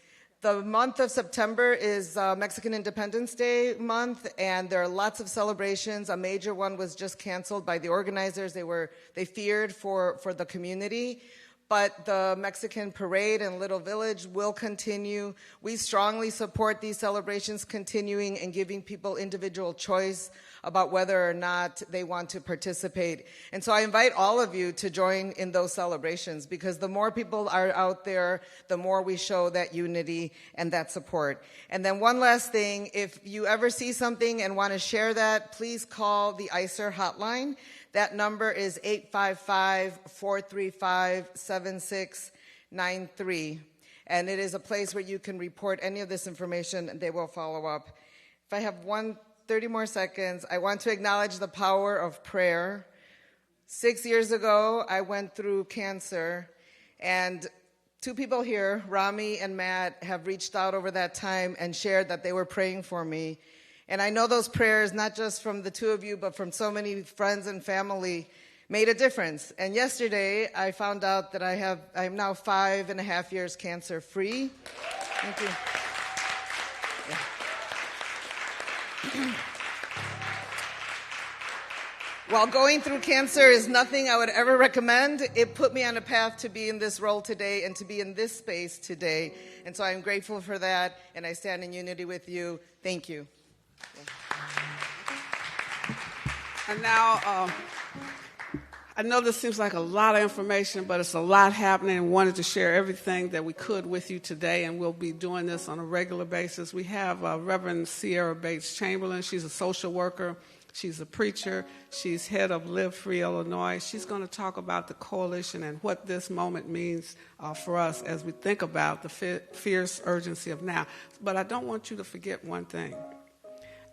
The month of September is Mexican Independence Day month, and there are lots of celebrations. A major one was just canceled by the organizers. They feared for the community. but the Mexican parade in Little Village will continue. We strongly support these celebrations continuing and giving people individual choice about whether or not they want to participate. And so I invite all of you to join in those celebrations, because the more people are out there, the more we show that unity and that support. And then one last thing, if you ever see something and want to share that, please call the ICER hotline. That number is 855-435-7693. And it is a place where you can report any of this information, and they will follow up. If I have 30 more seconds, I want to acknowledge the power of prayer. 6 years ago, I went through cancer, and two people here, Rami and Matt, have reached out over that time and shared that they were praying for me. And I know those prayers, not just from the two of you, but from so many friends and family, made a difference. And yesterday, I found out that I'm now 5.5 years cancer-free. Thank you. While going through cancer is nothing I would ever recommend, it put me on a path to be in this role today and to be in this space today. And so I'm grateful for that, and I stand in unity with you. Thank you. And now, I know this seems like a lot of information, but it's a lot happening, and wanted to share everything that we could with you today, and we'll be doing this on a regular basis. We have Reverend Sierra Bates Chamberlain. She's a social worker. She's a preacher. She's head of Live Free Illinois. She's going to talk about the coalition and what this moment means for us as we think about the fierce urgency of now. But I don't want you to forget one thing.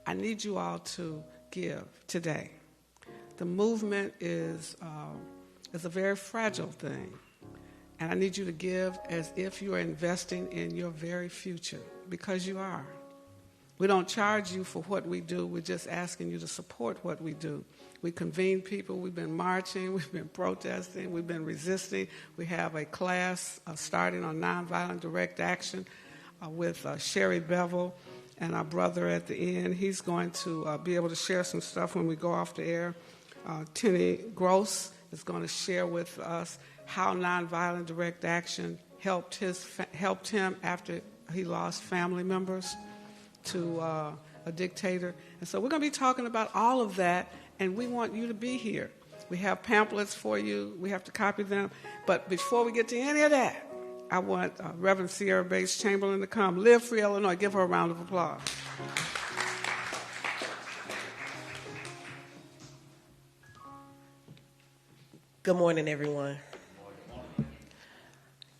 I need you all to give today. The movement is a very fragile thing, and I need you to give as if you are investing in your very future, because you are. We don't charge you for what we do. We're just asking you to support what we do. We convene people. We've been marching. We've been protesting. We've been resisting. We have a class starting on nonviolent direct action with Sherry Bevel and our brother at the end. He's going to be able to share some stuff when we go off the air. Tenny Gross is going to share with us how nonviolent direct action helped him after he lost family members to a dictator. And so we're going to be talking about all of that, and we want you to be here. We have pamphlets for you. We have to copy them. But before we get to any of that, I want Reverend Sierra Bates Chamberlain to come. Live Free Illinois. Give her a round of applause. Good morning, everyone.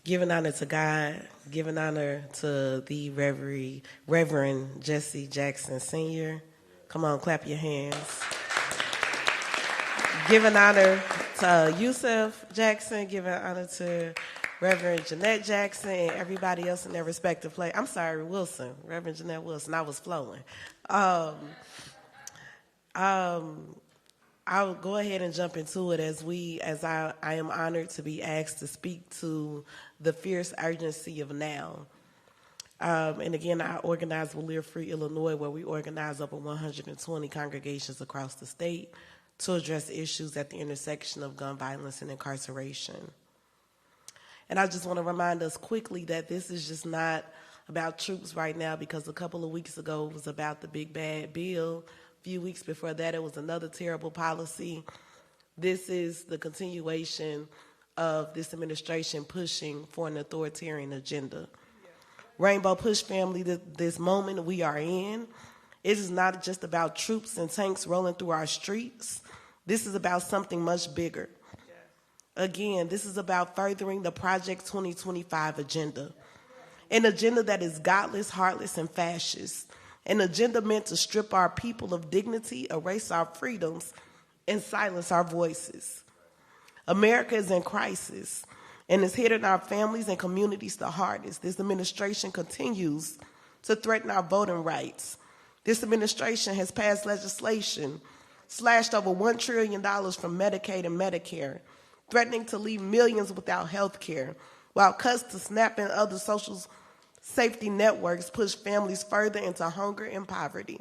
Giving honor to God, giving honor to the Reverend Jesse Jackson Sr. Come on, clap your hands. Giving honor to Yusuf Jackson, giving honor to Reverend Jeanette Jackson and everybody else in their respective place. I'm sorry, Wilson, Reverend Jeanette Wilson. I was flowing. I'll go ahead and jump into it as I am honored to be asked to speak to the fierce urgency of now. And again, I organize with Live Free Illinois, where we organize over 120 congregations across the state to address issues at the intersection of gun violence and incarceration. And I just want to remind us quickly that this is just not about troops right now, because a couple of weeks ago it was about the big bad bill. A few weeks before that, it was another terrible policy. This is the continuation of this administration pushing for an authoritarian agenda. Rainbow Push family, this moment we are in, it is not just about troops and tanks rolling through our streets. This is about something much bigger. Again, this is about furthering the Project 2025 agenda, an agenda that is godless, heartless, and fascist. An agenda meant to strip our people of dignity, erase our freedoms, and silence our voices. America is in crisis and is hitting our families and communities the hardest. This administration continues to threaten our voting rights. This administration has passed legislation, slashed over $1 trillion from Medicaid and Medicare, threatening to leave millions without health care, while cuts to SNAP and other social safety networks push families further into hunger and poverty.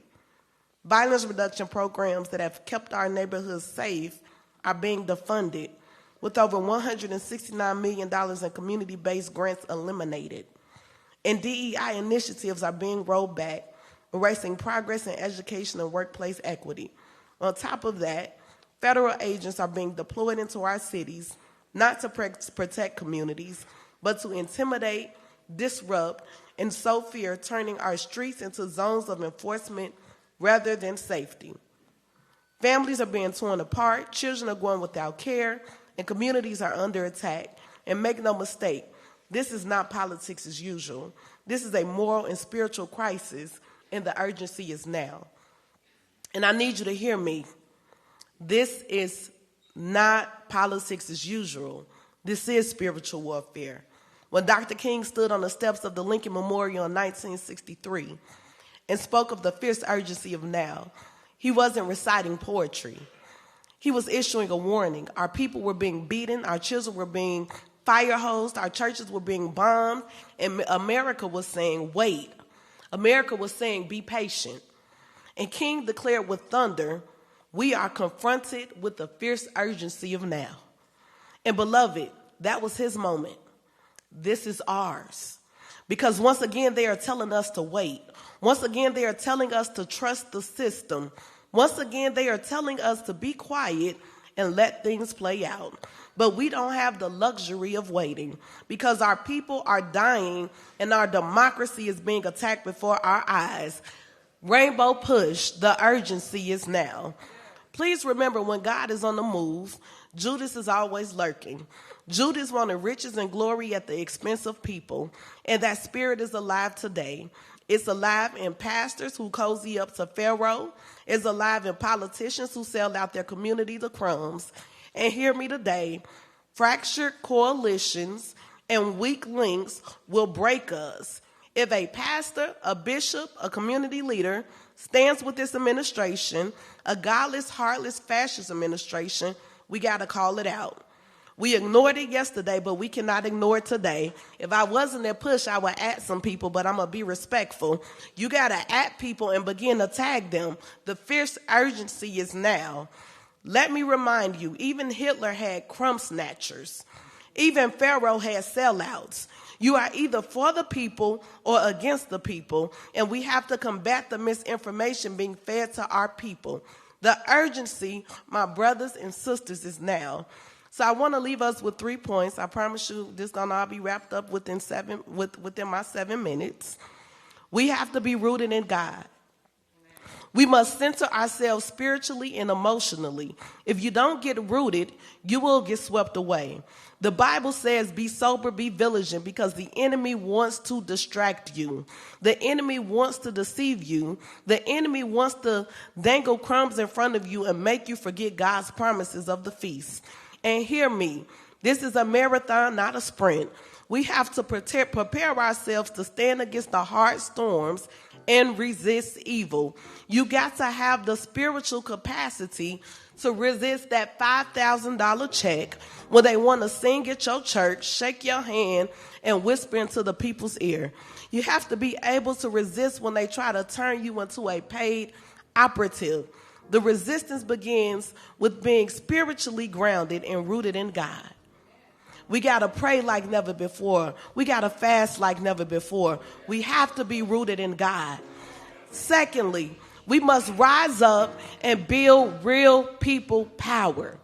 Violence reduction programs that have kept our neighborhoods safe are being defunded, with over $169 million in community-based grants eliminated. And DEI initiatives are being rolled back, erasing progress in education and workplace equity. On top of that, federal agents are being deployed into our cities, not to protect communities, but to intimidate, disrupt, and sow fear, turning our streets into zones of enforcement rather than safety. Families are being torn apart, children are going without care, and communities are under attack. And make no mistake, this is not politics as usual. This is a moral and spiritual crisis, and the urgency is now. And I need you to hear me. This is not politics as usual. This is spiritual warfare. When Dr. King stood on the steps of the Lincoln Memorial in 1963 and spoke of the fierce urgency of now, he wasn't reciting poetry. He was issuing a warning. Our people were being beaten, our children were being fire hosed, our churches were being bombed, and America was saying, wait. America was saying, be patient. And King declared with thunder, we are confronted with the fierce urgency of now. And beloved, that was his moment. This is ours. Because once again, they are telling us to wait. Once again, they are telling us to trust the system. Once again, they are telling us to be quiet and let things play out. But we don't have the luxury of waiting because our people are dying and our democracy is being attacked before our eyes. Rainbow Push, the urgency is now. Please remember, when God is on the move, Judas is always lurking. Judas wanted riches and glory at the expense of people, and that spirit is alive today. It's alive in pastors who cozy up to Pharaoh. It's alive in politicians who sell out their community to crumbs. And hear me today, fractured coalitions and weak links will break us. If a pastor, a bishop, a community leader stands with this administration, a godless, heartless, fascist administration, we got to call it out. We ignored it yesterday, but we cannot ignore it today. If I wasn't at Push, I would at some people, but I'm going to be respectful. You got to at people and begin to tag them. The fierce urgency is now. Let me remind you, even Hitler had crumb snatchers. Even Pharaoh had sellouts. You are either for the people or against the people, and we have to combat the misinformation being fed to our people. The urgency, my brothers and sisters, is now. So I want to leave us with 3 points. I promise you this is going to all be wrapped up within my 7 minutes. We have to be rooted in God. We must center ourselves spiritually and emotionally. If you don't get rooted, you will get swept away. The Bible says, be sober, be vigilant, because the enemy wants to distract you. The enemy wants to deceive you. The enemy wants to dangle crumbs in front of you and make you forget God's promises of the feast. And hear me, this is a marathon, not a sprint. We have to prepare ourselves to stand against the hard storms and resist evil. You got to have the spiritual capacity to resist that $5,000 check when they want to sing at your church, shake your hand, and whisper into the people's ear. You have to be able to resist when they try to turn you into a paid operative. The resistance begins with being spiritually grounded and rooted in God. We got to pray like never before. We got to fast like never before. We have to be rooted in God. Secondly, we must rise up and build real people power.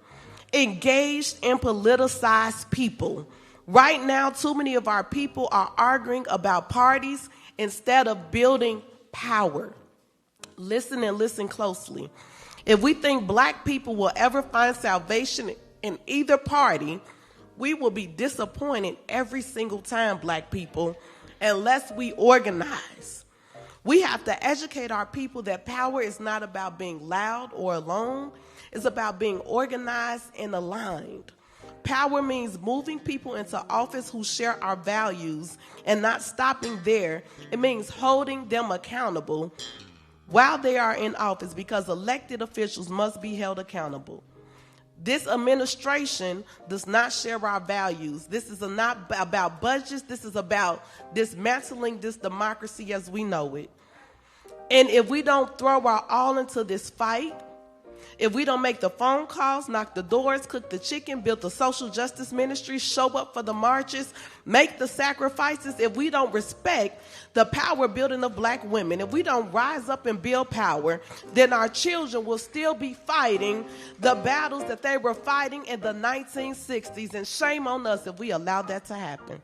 Engaged and politicized people. Right now, too many of our people are arguing about parties instead of building power. Listen and listen closely. If we think black people will ever find salvation in either party, we will be disappointed every single time, black people, unless we organize. We have to educate our people that power is not about being loud or alone. It's about being organized and aligned. Power means moving people into office who share our values and not stopping there. It means holding them accountable while they are in office, because elected officials must be held accountable. This administration does not share our values. This is not about budgets. This is about dismantling this democracy as we know it. And if we don't throw our all into this fight, if we don't make the phone calls, knock the doors, cook the chicken, build the social justice ministry, show up for the marches, make the sacrifices, if we don't respect the power building of black women, if we don't rise up and build power, then our children will still be fighting the battles that they were fighting in the 1960s. And shame on us if we allow that to happen.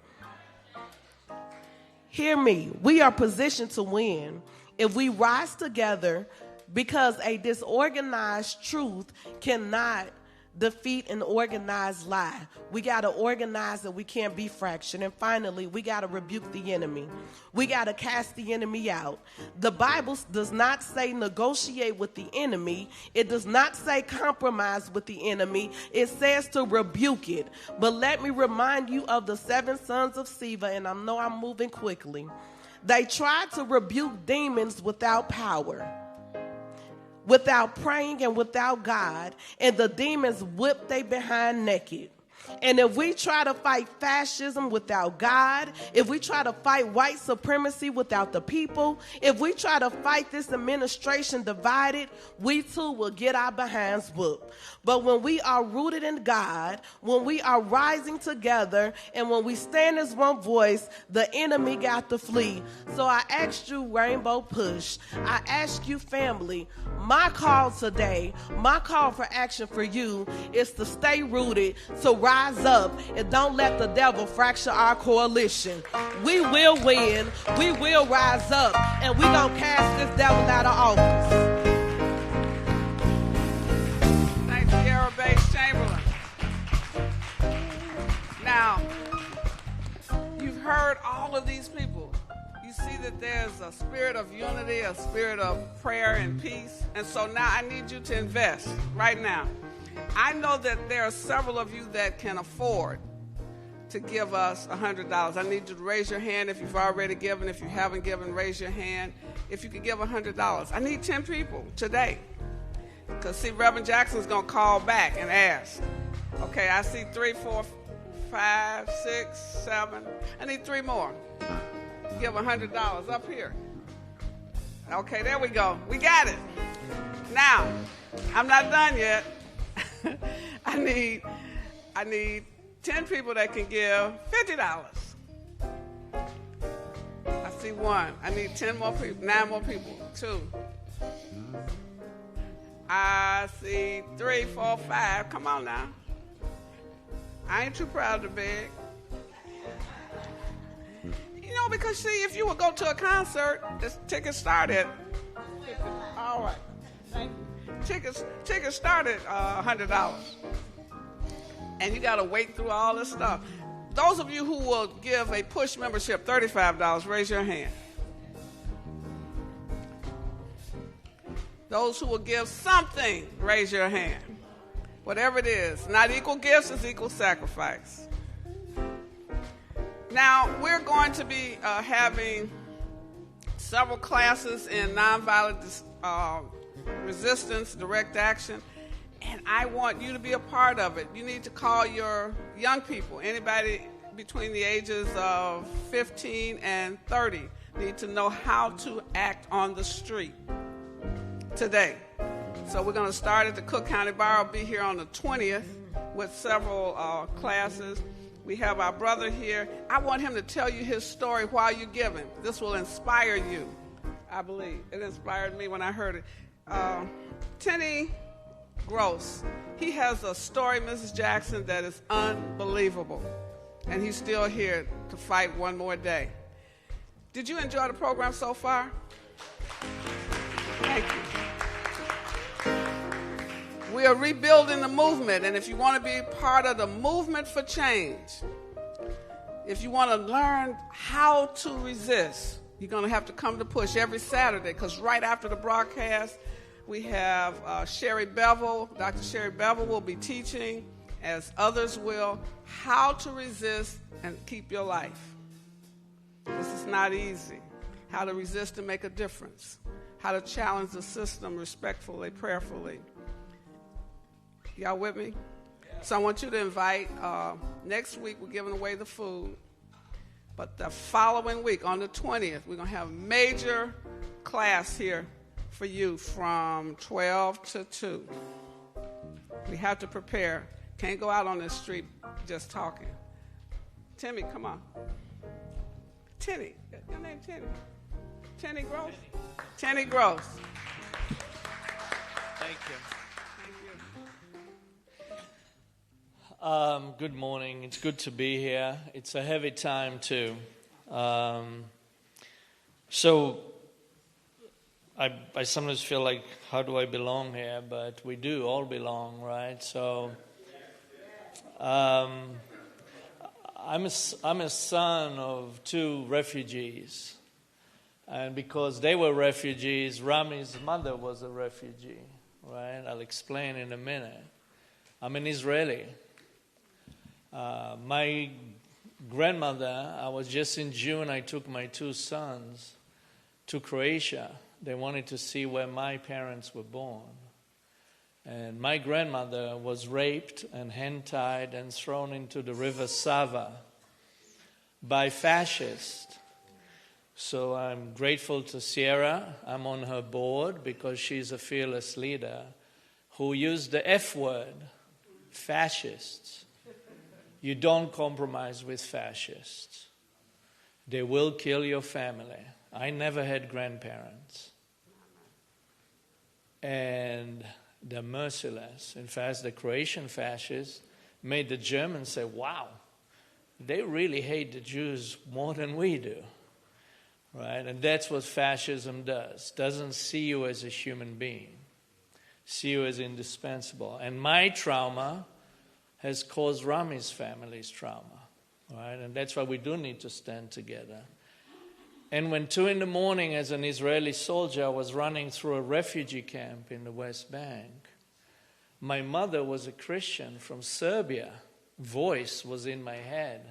Hear me. We are positioned to win if we rise together, because a disorganized truth cannot defeat an organized lie. We got to organize and we can't be fractured. And finally, we got to rebuke the enemy. We got to cast the enemy out. The Bible does not say negotiate with the enemy. It does not say compromise with the enemy. It says to rebuke it. But let me remind you of the 7 sons of Sceva, and I know I'm moving quickly. They tried to rebuke demons without power, without praying and without God, and the demons whipped they behind naked. And if we try to fight fascism without God, if we try to fight white supremacy without the people, if we try to fight this administration divided, we too will get our behinds whooped. But when we are rooted in God, when we are rising together, and when we stand as one voice, the enemy got to flee. So I asked you, Rainbow Push, I ask you, family, my call today, my call for action for you is to stay rooted, to rise up, and don't let the devil fracture our coalition. We will win, we will rise up, and we gonna cast this devil out of office. Thank you, Sierra Base Chamberlain. Now, you've heard all of these people. You see that there's a spirit of unity, a spirit of prayer and peace. And so now I need you to invest right now. I know that there are several of you that can afford to give us $100. I need you to raise your hand if you've already given. If you haven't given, raise your hand. If you could give $100. I need 10 people today. Because, see, Reverend Jackson's going to call back and ask. Okay, I see 3, 4, 5, 6, 7. I need 3 more. Give $100 up here. Okay, there we go. We got it. Now, I'm not done yet. I need 10 people that can give $50. I see 1. I need 10 more people, 9 more people. 2. I see 3, 4, 5. Come on now. I ain't too proud to beg. You know, because see, if you would go to a concert, the tickets start at all right. Thank you. Tickets start at $100, and you got to wait through all this stuff. Those of you who will give a push membership $35, raise your hand. Those who will give something, raise your hand. Whatever it is, not equal gifts is equal sacrifice. Now, we're going to be having several classes in nonviolent resistance, direct action, and I want you to be a part of it. You need to call your young people. Anybody between the ages of 15 and 30 need to know how to act on the street today. So we're going to start at the Cook County Bar. I'll be here on the 20th with several classes. We have our brother here. I want him to tell you his story while you're giving. This will inspire you, I believe. It inspired me when I heard it. Tenny Gross, he has a story, Mrs. Jackson, that is unbelievable. And he's still here to fight one more day. Did you enjoy the program so far? Thank you. We are rebuilding the movement, and if you want to be part of the movement for change, if you want to learn how to resist, you're going to have to come to Push every Saturday, because right after the broadcast, we have Sherry Bevel. Dr. Sherry Bevel will be teaching, as others will, how to resist and keep your life. This is not easy. How to resist and make a difference. How to challenge the system respectfully, prayerfully. Y'all with me? So I want you to invite, next week we're giving away the food, but the following week, on the 20th, we're going to have a major class here for you from 12 to 2. We have to prepare. Can't go out on the street just talking. Timmy, come on. Tenny, your name Tenny? Tenny Gross? Tenny Gross. Thank you. Good morning. It's good to be here. It's a heavy time too. So I sometimes feel like, how do I belong here? But we do all belong, right? So I'm a son of 2 refugees. And because they were refugees, Rami's mother was a refugee, right? I'll explain in a minute. I'm an Israeli. My grandmother, I was just in June, I took my 2 sons to Croatia. They wanted to see where my parents were born. And my grandmother was raped and hand-tied and thrown into the river Sava by fascists. So I'm grateful to Sierra. I'm on her board because she's a fearless leader who used the F word, fascists. You don't compromise with fascists. They will kill your family. I never had grandparents. And they're merciless. In fact, the Croatian fascists made the Germans say, wow, they really hate the Jews more than we do. Right? And that's what fascism does. Doesn't see you as a human being. See you as indispensable. And my trauma has caused Rami's family's trauma. Right? And that's why we do need to stand together. And when 2 a.m. as an Israeli soldier, I was running through a refugee camp in the West Bank. My mother was a Christian from Serbia. Voice was in my head.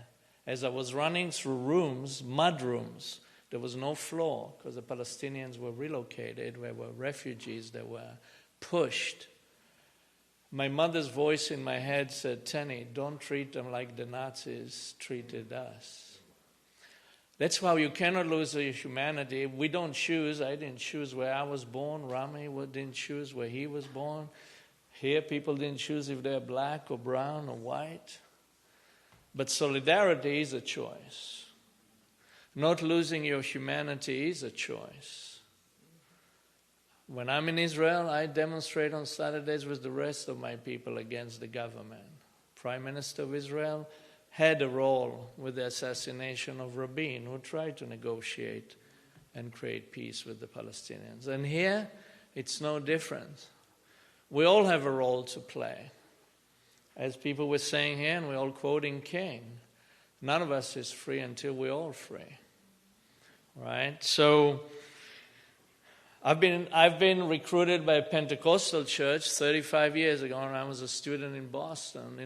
As I was running through rooms, mud rooms, there was no floor because the Palestinians were relocated. There were refugees that were pushed. My mother's voice in my head said, Tenny, don't treat them like the Nazis treated us. That's why you cannot lose your humanity. We don't choose. I didn't choose where I was born. Rami didn't choose where he was born. Here, people didn't choose if they're black or brown or white. But solidarity is a choice. Not losing your humanity is a choice. When I'm in Israel, I demonstrate on Saturdays with the rest of my people against the government. Prime Minister of Israel had a role with the assassination of Rabin, who tried to negotiate and create peace with the Palestinians. And here, it's no different. We all have a role to play. As people were saying here, and we're all quoting King, none of us is free until we're all free. Right? So I've been recruited by a Pentecostal church 35 years ago when I was a student in Boston,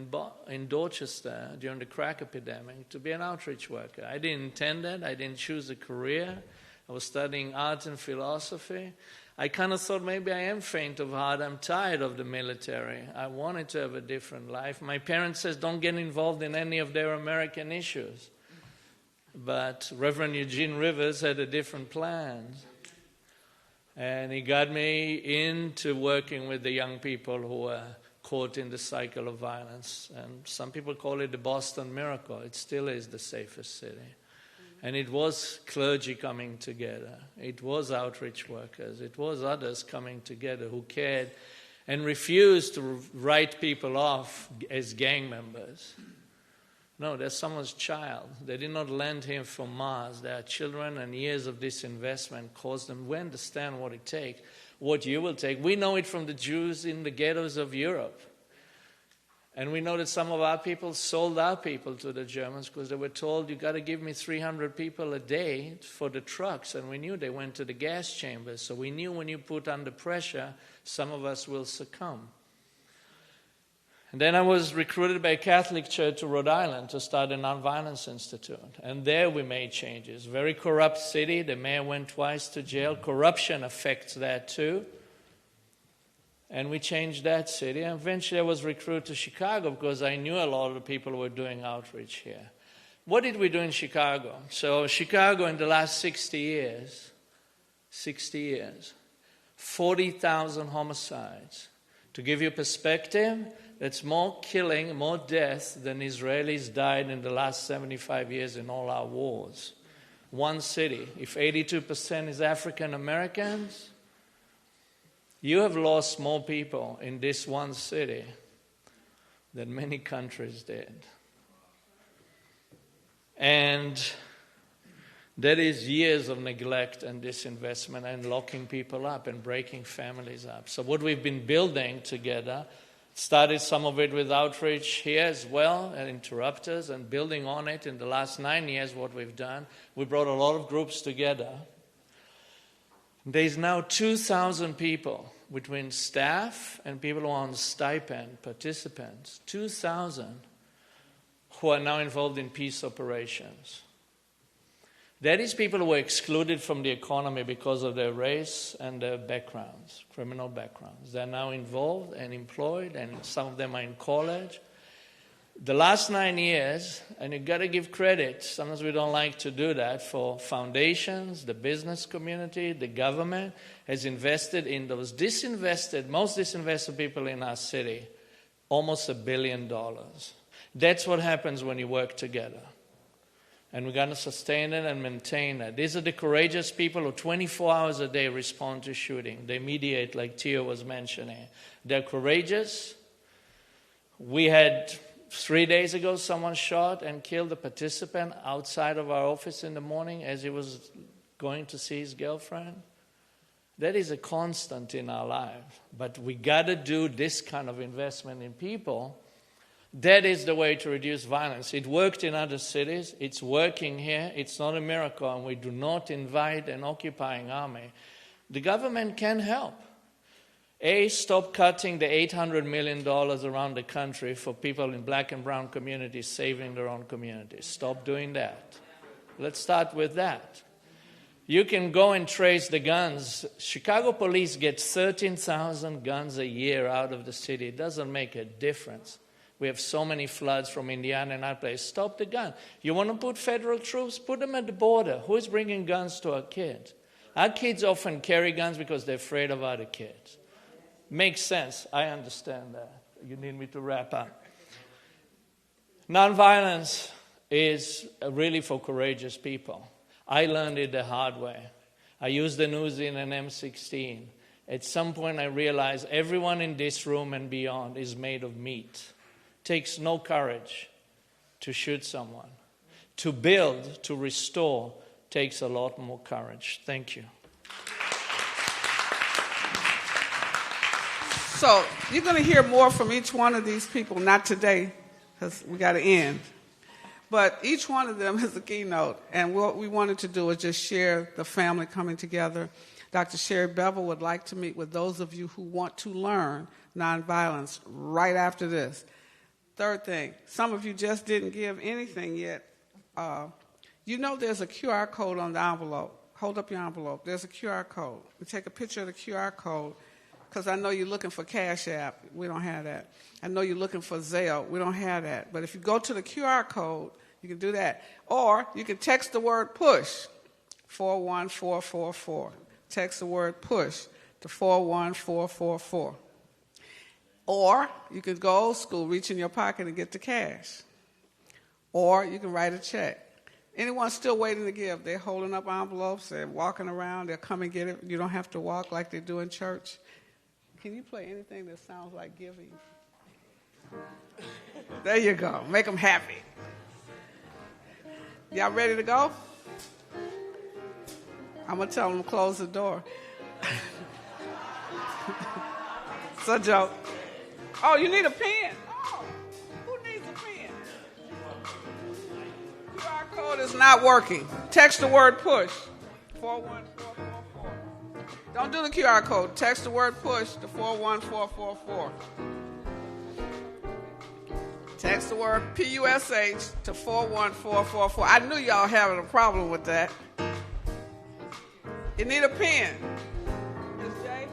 in Dorchester, during the crack epidemic, to be an outreach worker. I didn't intend that. I didn't choose a career. I was studying art and philosophy. I kind of thought maybe I am faint of heart. I'm tired of the military. I wanted to have a different life. My parents said, don't get involved in any of their American issues. But Reverend Eugene Rivers had a different plan. And he got me into working with the young people who were caught in the cycle of violence. And some people call it the Boston miracle. It still is the safest city. And it was clergy coming together. It was outreach workers. It was others coming together who cared and refused to write people off as gang members. No, they're someone's child. They did not land him from Mars. They are children, and years of disinvestment caused them. We understand what it takes, what you will take. We know it from the Jews in the ghettos of Europe. And we know that some of our people sold our people to the Germans because they were told, you got to give me 300 people a day for the trucks. And we knew they went to the gas chambers. So we knew when you put under pressure, some of us will succumb. And then I was recruited by a Catholic church to Rhode Island to start a Nonviolence Institute. And there we made changes. Very corrupt city. The mayor went twice to jail. Corruption affects that too. And we changed that city. And eventually I was recruited to Chicago because I knew a lot of the people who were doing outreach here. What did we do in Chicago? So Chicago in the last 60 years, 40,000 homicides. To give you perspective, that's more killing, more death than Israelis died in the last 75 years in all our wars. One city. If 82% is African Americans, you have lost more people in this one city than many countries did. And that is years of neglect and disinvestment and locking people up and breaking families up. So what we've been building together, started some of it with outreach here as well, and interrupters, and building on it in the last 9 years, what we've done, we brought a lot of groups together. There's now 2,000 people between staff and people who are on stipend, participants, 2,000 who are now involved in peace operations. That is people who were excluded from the economy because of their race and their backgrounds, criminal backgrounds. They're now involved and employed, and some of them are in college. The last 9 years, and you've got to give credit, sometimes we don't like to do that, for foundations, the business community, the government has invested in those most disinvested people in our city, almost $1 billion. That's what happens when you work together. And we're going to sustain it and maintain it. These are the courageous people who 24 hours a day respond to shooting. They mediate, like Tio was mentioning. They're courageous. We had 3 days ago someone shot and killed a participant outside of our office in the morning as he was going to see his girlfriend. That is a constant in our life. But we got to do this kind of investment in people. That is the way to reduce violence. It worked in other cities. It's working here. It's not a miracle, and we do not invite an occupying army. The government can help. Stop cutting the $800 million around the country for people in black and brown communities saving their own communities. Stop doing that. Let's start with that. You can go and trace the guns. Chicago police get 13,000 guns a year out of the city. It doesn't make a difference. We have so many floods from Indiana and other places. Stop the gun. You want to put federal troops? Put them at the border. Who is bringing guns to our kids? Our kids often carry guns because they're afraid of other kids. Makes sense. I understand that. You need me to wrap up. Nonviolence is really for courageous people. I learned it the hard way. I used an Uzi and an M16. At some point I realized everyone in this room and beyond is made of meat. Takes no courage to shoot someone. To build, to restore, takes a lot more courage. Thank you. So you're going to hear more from each one of these people, not today, because we got to end. But each one of them is a keynote, and what we wanted to do is just share the family coming together. Dr. Sherry Bevel would like to meet with those of you who want to learn nonviolence right after this. Third thing, some of you just didn't give anything yet. You know there's a QR code on the envelope. Hold up your envelope. There's a QR code. You take a picture of the QR code, because I know you're looking for Cash App. We don't have that. I know you're looking for Zelle. We don't have that. But if you go to the QR code, you can do that. Or you can text the word PUSH, 41444. Text the word PUSH to 41444. Or you could go old school, reach in your pocket and get the cash. Or you can write a check. Anyone still waiting to give? They're holding up envelopes. They're walking around. They'll come and get it. You don't have to walk like they do in church. Can you play anything that sounds like giving? There you go. Make them happy. Y'all ready to go? I'm going to tell them to close the door. It's a joke. Oh, you need a pen? Oh, who needs a pen? QR code is not working. Text the word PUSH, 41444. Don't do the QR code. Text the word PUSH to 41444. Text the word PUSH to 41444. I knew y'all having a problem with that. You need a pen. Ms. J?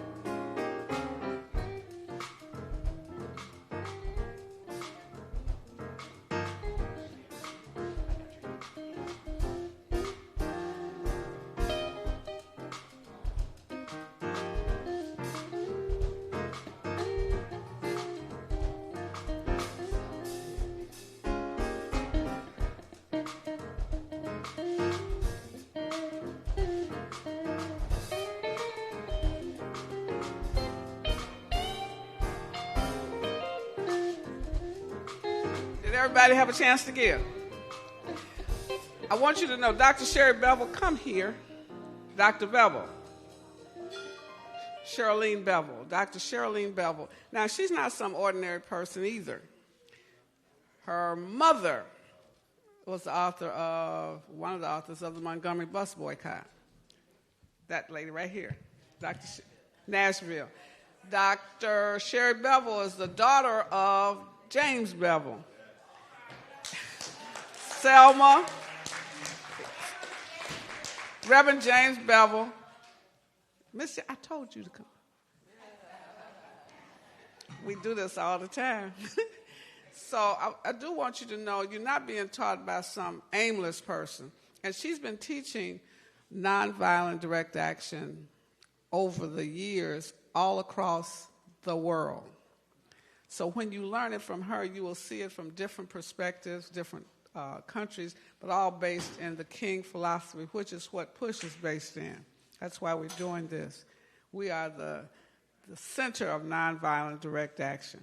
Did everybody have a chance to give? I want you to know, Dr. Sherry Bevel, come here. Dr. Bevel. Charlene Bevel, Dr. Charlene Bevel. Now, she's not some ordinary person either. Her mother was the author of, one of the authors of the Montgomery bus boycott. That lady right here, Dr. Nashville. Dr. Sherry Bevel is the daughter of James Bevel. Selma, Reverend James Bevel. Missy, I told you to come. We do this all the time. So I do want you to know you're not being taught by some aimless person. And she's been teaching nonviolent direct action over the years all across the world. So when you learn it from her, you will see it from different perspectives, different countries, but all based in the King philosophy, which is what PUSH is based in. That's why we're doing this. We are the center of nonviolent direct action.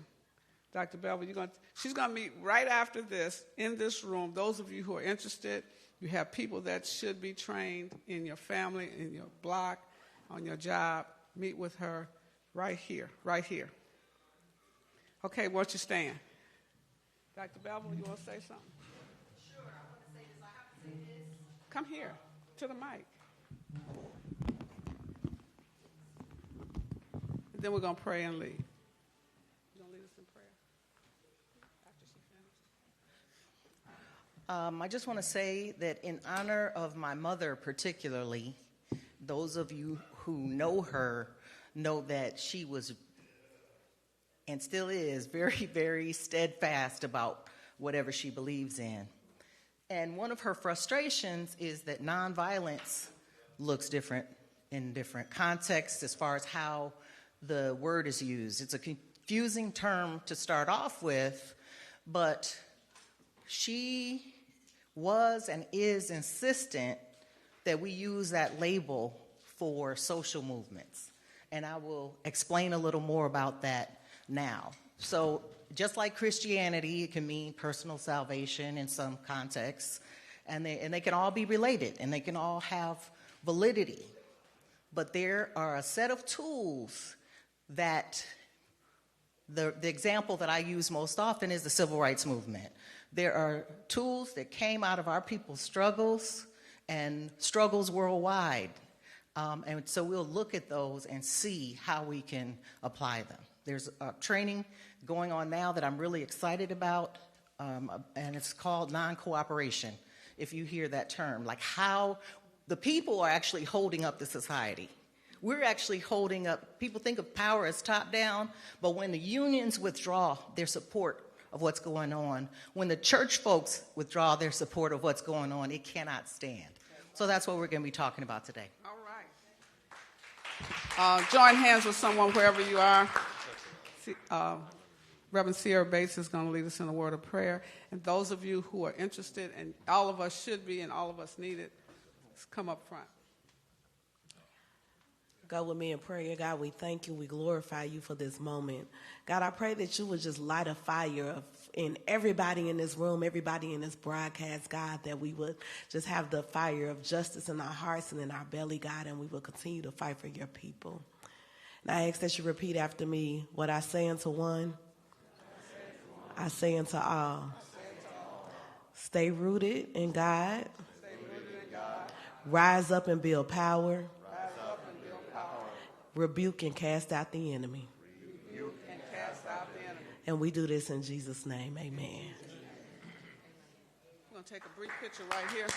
Dr. Bevel, she's going to meet right after this in this room. Those of you who are interested, you have people that should be trained in your family, in your block, on your job. Meet with her right here, right here. Okay, won't you stand? Dr. Bevel, you want to say something? Sure, I want to say this. I have to say this. Come here, to the mic. And then we're going to pray and leave. You going to lead us in prayer? After she finishes. I just want to say that in honor of my mother particularly, those of you who know her know that she was and still is very, very steadfast about whatever she believes in. And one of her frustrations is that nonviolence looks different in different contexts as far as how the word is used. It's a confusing term to start off with, but she was and is insistent that we use that label for social movements. And I will explain a little more about that now. So just like Christianity, it can mean personal salvation in some contexts, and they can all be related, and they can all have validity. But there are a set of tools that the example that I use most often is the civil rights movement. There are tools that came out of our people's struggles and struggles worldwide. And so we'll look at those and see how we can apply them. There's a training going on now that I'm really excited about, and it's called non-cooperation, if you hear that term, like how the people are actually holding up the society. We're actually holding up, people think of power as top-down, but when the unions withdraw their support of what's going on, when the church folks withdraw their support of what's going on, it cannot stand. So that's what we're going to be talking about today. All right. Join hands with someone wherever you are. Reverend Sierra Bates is going to lead us in a word of prayer. And those of you who are interested, and all of us should be and all of us need it, come up front. Go with me in prayer. God, we thank you. We glorify you for this moment. God, I pray that you would just light a fire in everybody in this room, everybody in this broadcast, God, that we would just have the fire of justice in our hearts and in our belly, God, and we will continue to fight for your people. And I ask that you repeat after me what I say unto one, I say unto all. Stay rooted in God. Rise up and build power. Rebuke and cast out the enemy. And we do this in Jesus' name. Amen. We're going to take a brief picture right here.